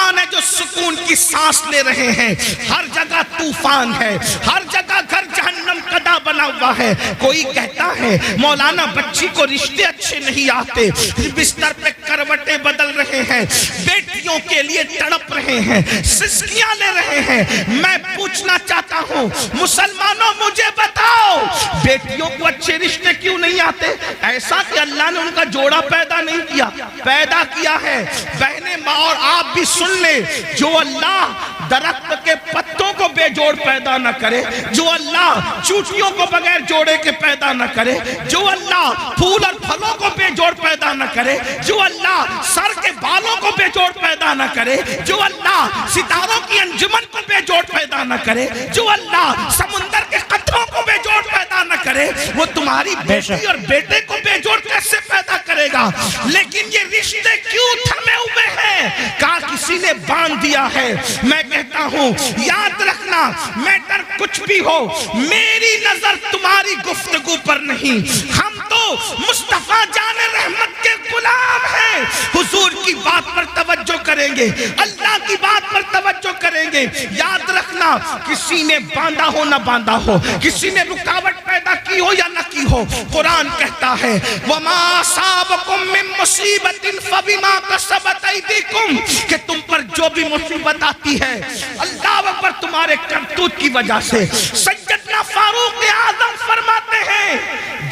مسلمان ہیں جو سکون کی سانس لے رہے ہیں. ہر جگہ طوفان ہے, ہر جگہ گھر جہنم قدا بنا ہوا ہے. کوئی کہتا ہے مولانا بچی کو رشتے اچھے نہیں آتے, بستر پہ کروٹیں بدل رہے ہیں, بیٹیوں کے لیے تڑپ رہے ہیں, سسکیاں لے رہے ہیں. میں پوچھنا چاہتا ہوں مسلمانوں, مجھے بتاؤ بیٹیوں کو اچھے رشتے کیوں نہیں آتے؟ ایسا کہ اللہ نے ان کا جوڑا پیدا نہیں کیا, پیدا کیا ہے. بہنیں ماں اور آپ بھی سن لیں, جو اللہ درخت کے پتوں کو بے جوڑ پیدا نہ کرے, جو اللہ چوٹیوں کو بغیر جوڑے کے پیدا نہ کرے, جو اللہ پھول اور پھلوں کو بے جوڑ پیدا نہ کرے, جو اللہ سر کے بالوں کو بے جوڑ پیدا نہ کرے, جو اللہ ستاروں کی انجمن کو بے جوڑ پیدا نہ کرے, جو اللہ سمندر کے قطروں کو بے جوڑ پیدا نہ کرے, وہ تمہاری بیٹی اور بیٹے کو بے جوڑ کیسے پیدا کرے گا؟ لیکن یہ رشتے کیوں تھمے ہوئے ہیں؟ کہا کسی نے باندھ دیا ہے. میں کہتا ہوں یاد رکھنا, میٹر کچھ بھی ہو, میری نظر تمہاری گفتگو پر نہیں. ہم تو مصطفیٰ جان رحمت کے غلام ہیں. حضور کی بات پر توجہ کریں گے, اللہ کی بات پر توجہ کریں گے. یاد رکھنا کسی نے باندھا ہو نہ باندھا ہو, کسی نے رکاوٹ پیدا کی ہو یا نہ کی ہو, قرآن کہتا ہے وَمَا أَصَابَكُم مِّن مُّصِيبَةٍ فَبِمَا كَسَبَتْ أَيْدِيكُم, کہ تم پر جو بھی مصیبت آتی ہے اللہ اکبر تمہارے کرتوت کی وجہ سے. سیدنا فاروق اعظم فرماتے ہیں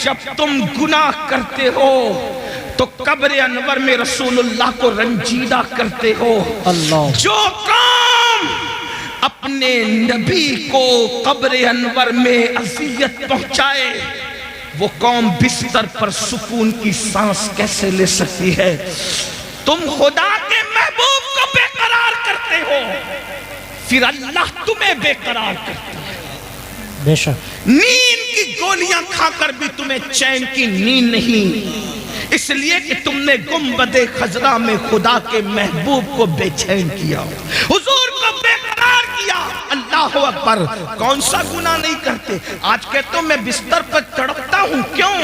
جب تم گناہ کرتے ہو تو قبر انور میں رسول اللہ کو رنجیدہ کرتے ہو. جو قوم اپنے نبی کو قبر انور میں اذیت پہنچائے, وہ قوم بستر پر سکون کی سانس کیسے لے سکتی ہے؟ تم خدا کے محبوب کو بے قرار کرتے ہو, پھر اللہ تمہیں بے قرار کرتا ہے. بے شک نیند کی گولیاں کھا کر بھی تمہیں چین کی نیند نہیں, اس لیے کہ تم نے گنبد خضرا میں خدا کے محبوب کو بے چین کیا, حضور کو بے قرار کیا. اللہ اکبر, کون سا گناہ نہیں کرتے؟ آج کہتا ہوں میں بستر پر تڑپتا ہوں, کیوں؟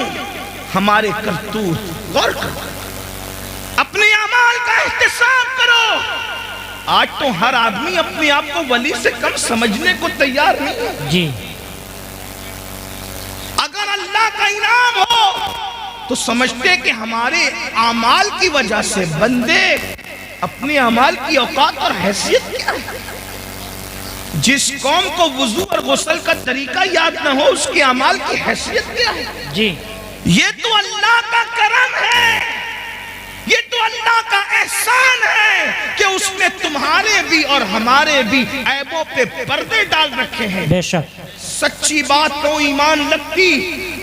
ہمارے کرتوت. غور کرو, اپنے اعمال کا احتساب کرو. آج تو ہر آدمی اپنے آپ کو ولی سے کم سمجھنے کو تیار نہیں جی. اگر اللہ کا انعام ہو تو سمجھتے کہ ہمارے اعمال کی وجہ سے بندے اپنے اعمال کی اوقات اور حیثیت کیا ہے. جس قوم کو وضو اور غسل کا طریقہ یاد نہ ہو اس کے اعمال کی حیثیت کیا ہے؟ جی. یہ تو اللہ کا کرم ہے, یہ تو اللہ کا احسان ہے کہ اس نے تمہارے بھی اور ہمارے بھی عیبوں پہ پردے ڈال رکھے ہیں. بے شک سچی بات تو ایمان لگتی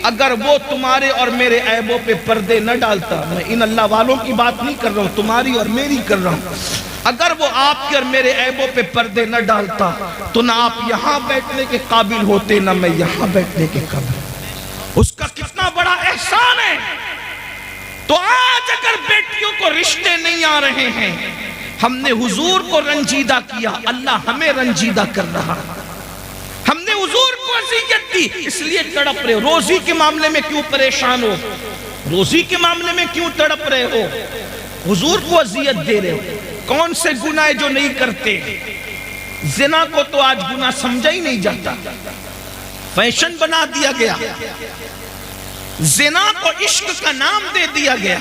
اگر وہ تمہارے اور میرے عیبوں پہ پردے نہ ڈالتا. میں ان اللہ والوں کی بات نہیں کر رہا ہوں, تمہاری اور میری کر رہا ہوں. اگر وہ آپ کے اور میرے عیبوں پہ پردے نہ ڈالتا تو نہ آپ یہاں بیٹھنے کے قابل ہوتے, نہ میں یہاں بیٹھنے کے قابل. اس کا کتنا بڑا احسان ہے. تو آج اگر بیٹیوں کو رشتے نہیں آ رہے ہیں, ہم نے حضور کو رنجیدہ کیا, اللہ ہمیں رنجیدہ کر رہا. ہم نے حضور کو اذیت دی, اس لیے تڑپ رہے ہو. روزی کے معاملے میں کیوں پریشان ہو؟ روزی کے معاملے میں کیوں تڑپ رہے ہو؟ حضور کو اذیت دے رہے ہو. کون سے گناہ جو نہیں کرتے؟ زنا کو تو آج گناہ سمجھا ہی نہیں جاتا, فیشن بنا دیا گیا. زنا کو عشق کا نام دے دیا گیا,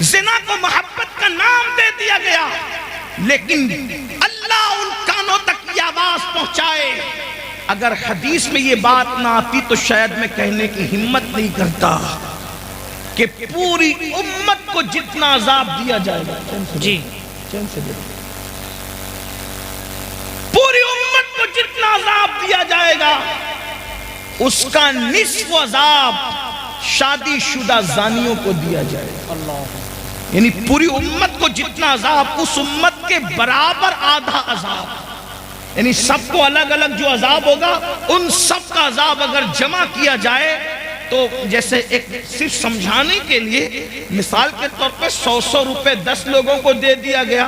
زنا کو محبت کا نام دے دیا گیا. لیکن اللہ ان کانوں تک یہ آواز پہنچائے. اگر حدیث میں یہ بات نہ آتی تو شاید میں کہنے کی ہمت نہیں کرتا کہ پوری امت کو جتنا عذاب دیا جائے گا, جی پوری امت کو جتنا عذاب دیا جائے گا اس کا نصف عذاب شادی شدہ زانیوں کو دیا جائے گا. یعنی پوری امت کو جتنا عذاب, اس امت کے برابر آدھا عذاب. یعنی سب کو الگ الگ جو عذاب ہوگا ان سب کا عذاب اگر جمع کیا جائے تو جیسے ایک صرف سمجھانے کے لیے مثال کے طور پہ 100 روپے 10 لوگوں کو دے دیا گیا,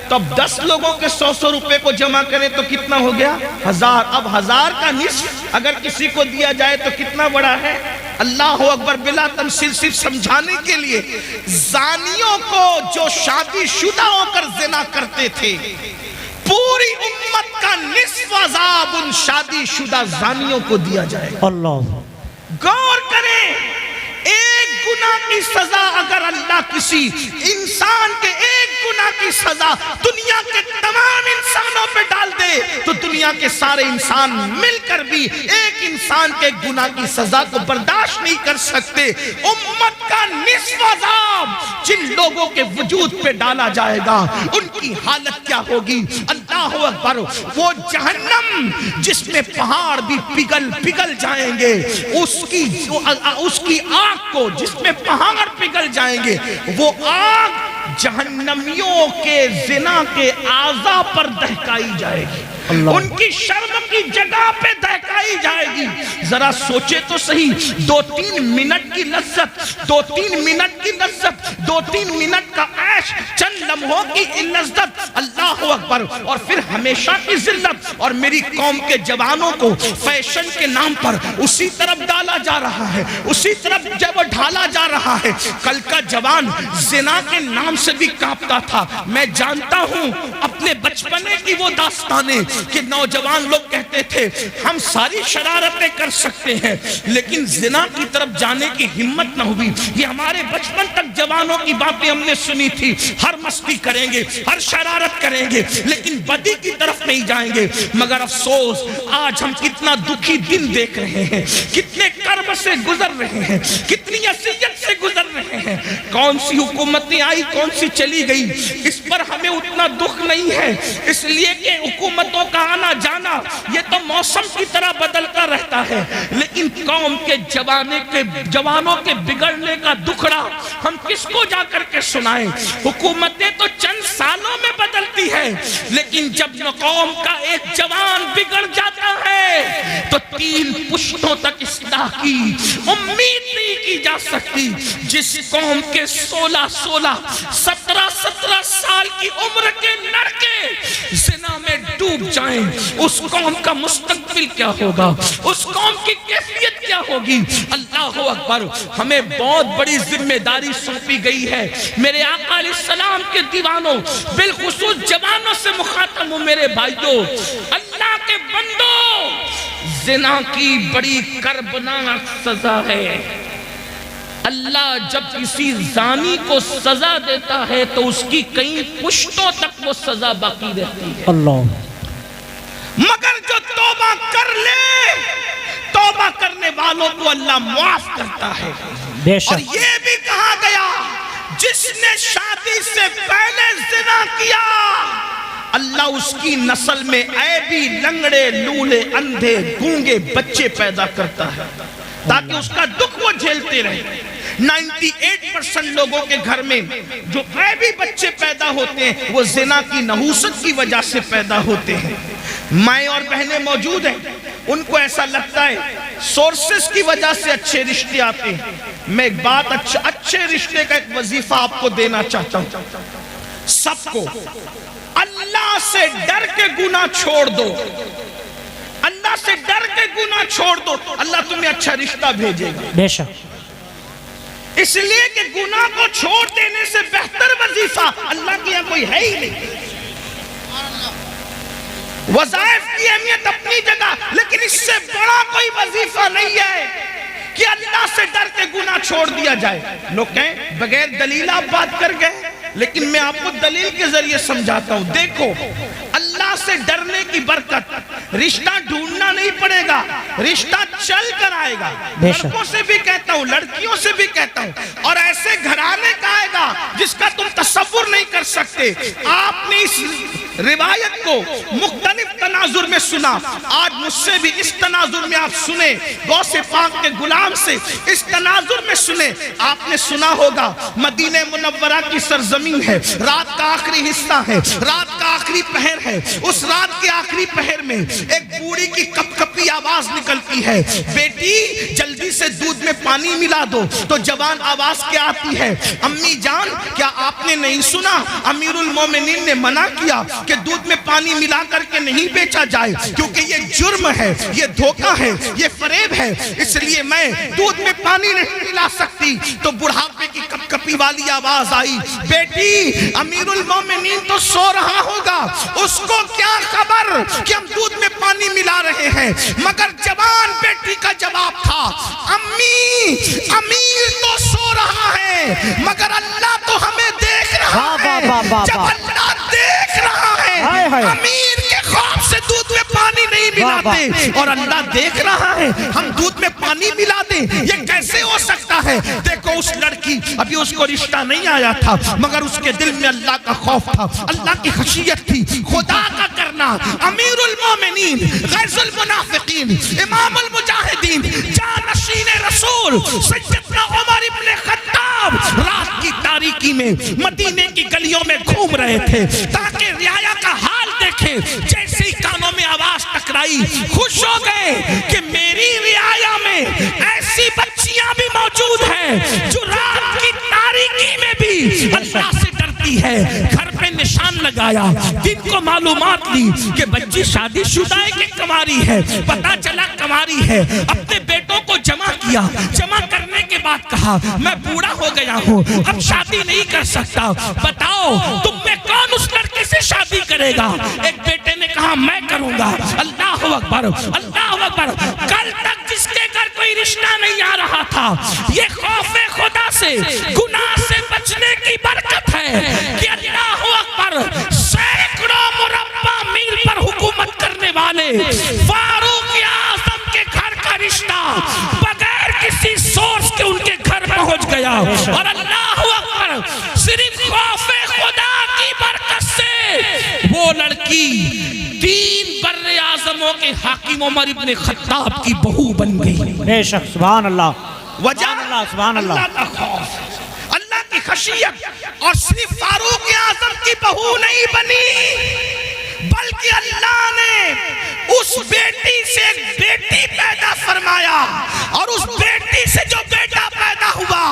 تو اب 10 لوگوں کے 100 روپے کو جمع کریں تو کتنا ہو گیا؟ 1000. اب 1000 کا نصف اگر کسی کو دیا جائے تو کتنا بڑا ہے؟ اللہ اکبر بلا تمثیل صرف سمجھانے کے لیے، زانیوں کو جو شادی شدہ ہو کر زنا کرتے تھے، پوری امت کا نصف عذاب ان شادی شدہ زانیوں کو دیا جائے گا۔ اللہ غور کریں، ایک گناہ کی سزا اگر اللہ کسی انسان کے ایک گناہ کی سزا دنیا کے تمام انسانوں پہ ڈال دے تو دنیا کے سارے انسان مل کر بھی ایک انسان کے گناہ کی سزا کو برداشت نہیں کر سکتے۔ امت کا نصف عذاب جن لوگوں کے وجود پہ ڈالا جائے گا ان کی حالت کیا ہوگی؟ اللہ اکبر، وہ جہنم جس میں پہاڑ بھی پگھل جائیں گے، اس کی آگ کو جس میں پہاڑ پگھل جائیں گے، وہ آگ جہنمیوں کے زنا کے اعضاء پر دہکائی جائے گی، ان کی شرم کی جگہ پہ دہکائی جائے گی۔ ذرا سوچے تو صحیح، 2-3 منٹ کی لذت، 2-3 منٹ کی لذت، 2-3 منٹ کا عیش، چند لمحوں کی لذت، اللہ اکبر، اور پھر ہمیشہ کی ذلت۔ اور میری قوم کے جوانوں کو فیشن کے نام پر اسی طرف ڈالا جا رہا ہے، اسی طرف جب ڈھالا جا رہا ہے۔ کل کا جوان زنا کے نام سے بھی کانپتا تھا۔ میں جانتا ہوں اپنے بچپنے کی وہ داستانیں کہ نوجوان لوگ کہتے تھے ہم ساری شرارتیں کر سکتے ہیں لیکن زنا کی طرف جانے کی ہمت نہ ہوئی۔ یہ ہمارے بچپن تک جوانوں کی باتیں ہم نے سنی تھی، ہر مستی کریں گے، ہر شرارت کریں گے لیکن بدی کی طرف نہیں جائیں گے۔ مگر افسوس آج ہم کتنا دکھی دن دیکھ رہے ہیں، کتنے کرب سے گزر رہے ہیں، کتنی اذیت سے گزر رہے ہیں۔ کون سی حکومتیں آئی، کون سی چلی گئی، اس پر ہمیں اتنا دکھ نہیں ہے، اس لیے کہ حکومتوں کا آنا جانا یہ تو موسم کی طرح بدلتا رہتا ہے، لیکن قوم کے جوانوں کے بگڑنے کا دکھڑا ہم کس کو جا کر کے سنائیں؟ حکومتیں تو چند سالوں میں بدلتی ہے لیکن جب قوم کا ایک جوان بگڑ جاتا ہے تو 3 پشتوں تک اصلاح کی امید نہیں کی جا سکتی۔ جس قوم کے 16 17 سال کی عمر کے لڑکے زنا میں ڈوب جائیں، اس قوم کا مستقبل کیا ہوگا، اس قوم کی کیفیت کیا ہوگی؟ اللہ اکبر، ہمیں بہت بڑی ذمہ داری سونپی گئی ہے۔ میرے آقا علیہ السلام کے دیوانوں، بالخصوص جوانوں سے مخاطب ہوں میرے بھائیوں، اللہ کے بندوں، زنا کی بڑی کربناک سزا ہے۔ اللہ جب کسی زانی کو سزا دیتا ہے تو اس کی کئی پشتوں تک وہ سزا باقی رہتی ہے۔ اللہ مگر جو توبہ کر لے، توبہ کرنے والوں کو اللہ معاف کرتا ہے۔ بے اور شک یہ بھی کہا گیا جس نے شادی سے پہلے زنا کیا اللہ اس کی نسل میں عیبی، لنگڑے، لولے، اندھے، گونگے بچے پیدا کرتا ہے تاکہ اس کا دکھ وہ جھیلتے رہے۔ 98% لوگوں کے گھر میں جو عیبی بچے پیدا ہوتے ہیں وہ زنا کی نحوست کی وجہ سے پیدا ہوتے ہیں۔ مائیں اور بہنیں موجود ہیں، ان کو ایسا لگتا ہے سورسز کی وجہ سے اچھے رشتے آتے ہیں۔ میں ایک بات اچھے رشتے کا ایک وظیفہ آپ کو دینا چاہتا ہوں، سب کو اللہ سے ڈر کے گناہ چھوڑ دو، اللہ سے ڈر کے گناہ چھوڑ دو، اللہ تمہیں اچھا رشتہ بھیجے گا۔ بے شک اس لیے کہ گناہ کو چھوڑ دینے سے بہتر وظیفہ اللہ کے یہاں کوئی ہے ہی نہیں۔ وظائف کی اہمیت اپنی جگہ، لیکن اس سے بڑا کوئی وظیفہ نہیں ہے کہ اللہ سے ڈر کے گناہ چھوڑ دیا جائے۔ لوگ کہیں بغیر دلیل آپ بات کر گئے، لیکن میں آپ کو دلیل کے ذریعے سمجھاتا ہوں۔ دیکھو، اللہ سے ڈرنے کی برکت، رشتہ ڈھونڈنا نہیں پڑے گا، رشتہ چل کر آئے گا۔ لڑکوں سے بھی کہتا ہوں، لڑکیوں سے بھی کہتا ہوں، اور ایسے گھرانے کا آئے گا جس کا تم تصور نہیں کر سکتے۔ آپ نے اس روایت کو مختلف تناظر میں سنا، آج مجھ سے بھی اس تناظر میں آپ سنیں، غوث پاک کے غلام سے اس تناظر میں سنیں۔ آپ نے سنا ہوگا مدینہ منورہ کی سرزمین ہے، رات کا آخری حصہ ہے، رات کا آخری پہر ہے، اس رات کے آخری پہر میں ایک بوڑھی کی کپ کپی آواز نکلتی ہے، بیٹی جلدی سے دودھ میں پانی ملا دو۔ تو جوان آواز کیا آتی ہے، امی جان کیا آپ نے نہیں سنا امیر المومنین نے منع کیا کہ دودھ میں پانی ملا کر کے نہیں بیچا جائے، کیونکہ یہ جرم ہے، یہ دھوکہ ہے، یہ فریب ہے، اس لیے میں دودھ میں پانی نہیں ملا سکتی۔ تو بڑھاپے کی کپ کپی والی آواز آئی، بیٹی امیر المومنین تو سو رہا ہوگا، اس کو کیا خبر کہ ہم دودھ میں پانی ملا رہے ہیں۔ مگر جوان بیٹی کا جواب تھا، امی امیر تو سو رہا ہے مگر اللہ تو ہمیں دیکھ رہا ہے۔ جب اللہ دیکھ رہا ہے امیر کے خوف سے دودھ میں پانی نہیں ملاتے، اور اللہ دیکھ رہا ہے ہم دودھ میں پانی ملا دیں، یہ کیسے ہو سکتا ہے؟ دیکھو اس لڑکی ابھی اس کو رشتہ نہیں آیا تھا مگر اس کے دل میں اللہ کا خوف تھا، اللہ کی خشیت تھی، خدا کا کرنا۔ امیر المومنین غیظ المنافقین امام المجاہدین جانشین رسول سیدنا عمر ابن خطاب رات کی تاریکی میں مدینے کی گلیوں میں گھوم رہے تھے تاکہ رعایا کا حال دیکھے۔ جیسے ہی کانوں میں آواز ٹکرائی خوش ہو گئے کہ میری رعایا میں ایسی بچیاں بھی موجود ہیں جو رات کی تاریکی میں بھی اللہ سے ڈرتی ہے۔ گھر پہ نشان لگایا، دن کو معلومات لی کہ بچی شادی شدہ ہے کہ کماری ہے، پتا چلا کماری ہے۔ اپنے بیٹوں کو جمع کیا، جمع کرنے کے بعد کہا میں بوڑھا ہو گیا ہوں، اب شادی نہیں کر سکتا، بتاؤ تم میں کون اس لڑکے سے شادی کرے گا؟ ایک بیٹے نے کہا میں کروں گا۔ اللہ اکبر، اللہ اکبر۔ کل تک جس کے گھر کوئی رشتہ نہیں آ رہا تھا، یہ خوف خدا سے گناہ سے بچنے کی برکت ہے کہ اللہ اکبر سینکڑوں مربع میل پر حکومت کرنے والے فاروق اعظم کے گھر کا رشتہ بغیر کسی سورس کے ان کے گھر پہنچ گیا، اور اللہ اکبر صرف خوف خدا کی برکت سے وہ لڑکی تین بر اعظموں کے حاکم عمر ابن خطاب کی بہو بن گئی۔ بے شک، سبحان اللہ، وجہ سبحان اللہ، اللہ کا خوف، اللہ کی خشیت، اور صرف فاروق اعظم کی بہو نہیں بنی بلکہ اللہ نے اس بیٹی سے ایک بیٹی پیدا فرمایا، اور اس بیٹی سے جو بیٹا پیدا ہوا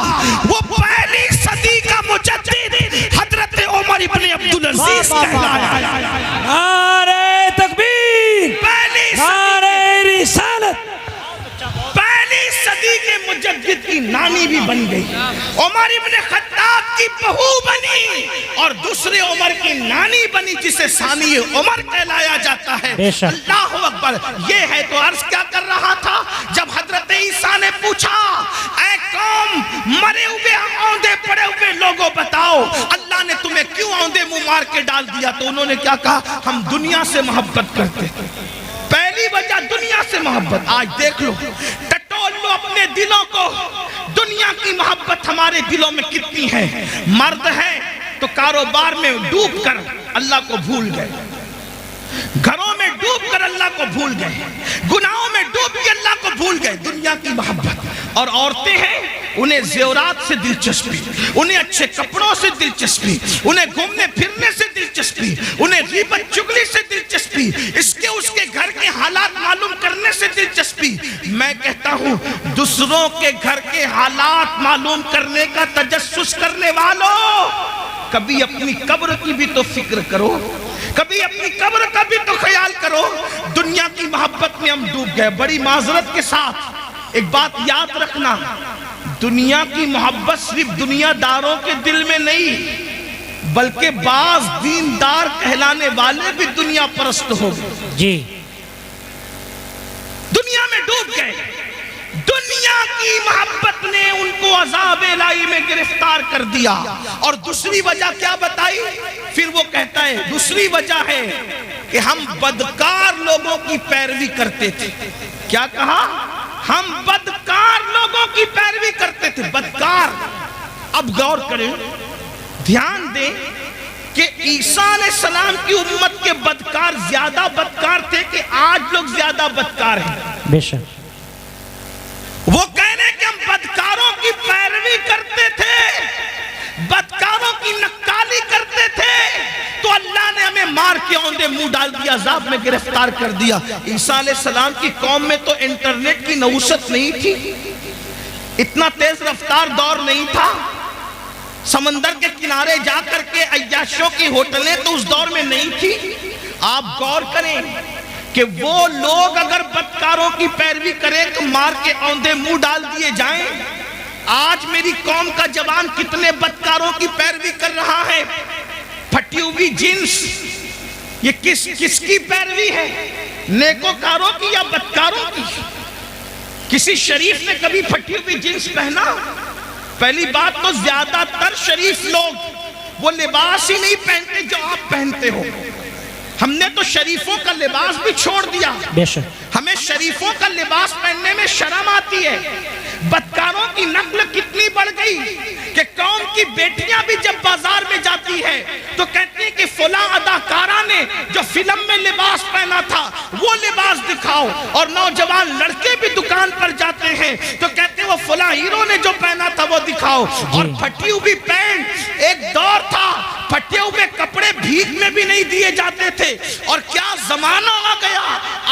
وہ پہلی صدی کا مجدد حضرت عمر ابن عبدالعزیز کہلایا۔ نعرہ تکبیر، نعرہ رسالت۔ پہلی صدی کے مجدد کی نانی بھی بن گئی، عمر ابن خطاب کی بہو بنی، اور دوسرے عمر کی نانی بنی جسے ثانی عمر کہلایا جاتا ہے۔ اللہ اکبر۔ یہ ہے تو عرض کیا کر رہا تھا جب حضرت عیسیٰ نے پوچھا اے قوم مرے ہوئے اوندے پڑے ہوئے لوگوں بتاؤ اللہ نے تمہیں کیوں اوندے منہ مار کے ڈال دیا؟ تو انہوں نے کیا کہا؟ ہم دنیا سے محبت کرتے ہیں۔ پہلی وجہ دنیا سے محبت۔ آج دیکھ لو، ٹٹول لو اپنے دلوں کو، دنیا کی محبت ہمارے دلوں میں کتنی ہے۔ مرد ہے تو کاروبار میں ڈوب کر اللہ کو بھول گئے، گھروں میں ڈوب کر اللہ کو بھول گئے، گناہوں میں ڈوب کے اللہ کو بھول گئے، دنیا کی محبت۔ اور عورتیں ہیں انہیں زیورات سے دلچسپی، انہیں اچھے کپڑوں سے دلچسپی، انہیں گھومنے پھرنے سے دلچسپی، انہیں غیبت چغلی سے دلچسپی، اس کے گھر کے حالات معلوم کرنے سے دلچسپی۔ میں کہتا ہوں دوسروں کے گھر کے حالات معلوم کرنے کا تجسس کرنے والوں، کبھی اپنی قبر کی بھی تو فکر کرو، کبھی اپنی قبر کا بھی تو خیال کرو۔ دنیا کی محبت میں ہم ڈوب گئے۔ بڑی معذرت کے ساتھ ایک بات یاد رکھنا، دنیا کی محبت صرف دنیا داروں کے دل میں نہیں بلکہ بعض دیندار کہلانے والے بھی دنیا پرست ہو گئے، جی دنیا میں ڈوب گئے۔ دنیا کی محبت نے ان کو عذاب الہی میں گرفتار کر دیا۔ اور دوسری وجہ کیا بتائی؟ پھر وہ کہتا ہے دوسری وجہ ہے کہ ہم بدکار لوگوں کی پیروی کرتے تھے۔ کیا کہا؟ ہم بدکار لوگوں کی پیروی کرتے تھے۔ بدکار، اب غور کریں، دھیان دیں کہ عیسیٰ علیہ السلام کی امت کے بدکار زیادہ بدکار تھے کہ آج لوگ زیادہ بدکار ہیں؟ بے شک۔ وہ کہنے کہ ہم بدکاروں کی پیروی کرتے تھے، بدکاروں کی نکالی کرتے تھے، تو اللہ نے ہمیں مار کے اوندے منہ ڈال دیا، عذاب میں گرفتار کر دیا۔ عیسیٰ علیہ السلام کی قوم میں تو انٹرنیٹ کی نوسط نہیں تھی، اتنا تیز رفتار دور نہیں تھا، سمندر کے کنارے جا کر کے عیاشوں کی ہوٹلیں تو اس دور میں نہیں تھی۔ آپ غور کریں کہ وہ لوگ اگر بدکاروں کی پیروی کریں تو مار کے اوندے منہ ڈال دیے جائیں۔ آج میری قوم کا جوان کتنے بدکاروں کی پیروی کر رہا ہے، پھٹی ہوئی جنس، یہ کس کی پیروی ہے؟ نیکوکاروں کی یا بدکاروں کی؟ کسی شریف نے کبھی پھٹی ہوئی جنس پہنا؟ پہلی بات تو زیادہ تر شریف لوگ وہ لباس ہی نہیں پہنتے جو آپ پہنتے ہو۔ ہم نے تو شریفوں کا لباس بھی چھوڑ دیا، بے شک ہمیں شریفوں کا لباس پہننے میں شرم آتی ہے۔ بدکاروں کی نقل کتنی بڑھ گئی کہ قوم کی بیٹیاں بھی جب بازار میں جاتی ہے تو کہتے ہیں کہ فلاں اداکارہ نے جو فلم میں لباس پہنا تھا وہ لباس دکھاؤ، اور نوجوان لڑکے بھی دکان پر جاتے ہیں تو کہتے ہیں وہ فلاں ہیرو نے جو پہنا تھا وہ دکھاؤ۔ اور پھٹی ہوئی پینٹ، ایک دور تھا پھٹے ہوئے کپڑے بھیک میں بھی نہیں دیے جاتے تھے، اور کیا زمانہ آ گیا،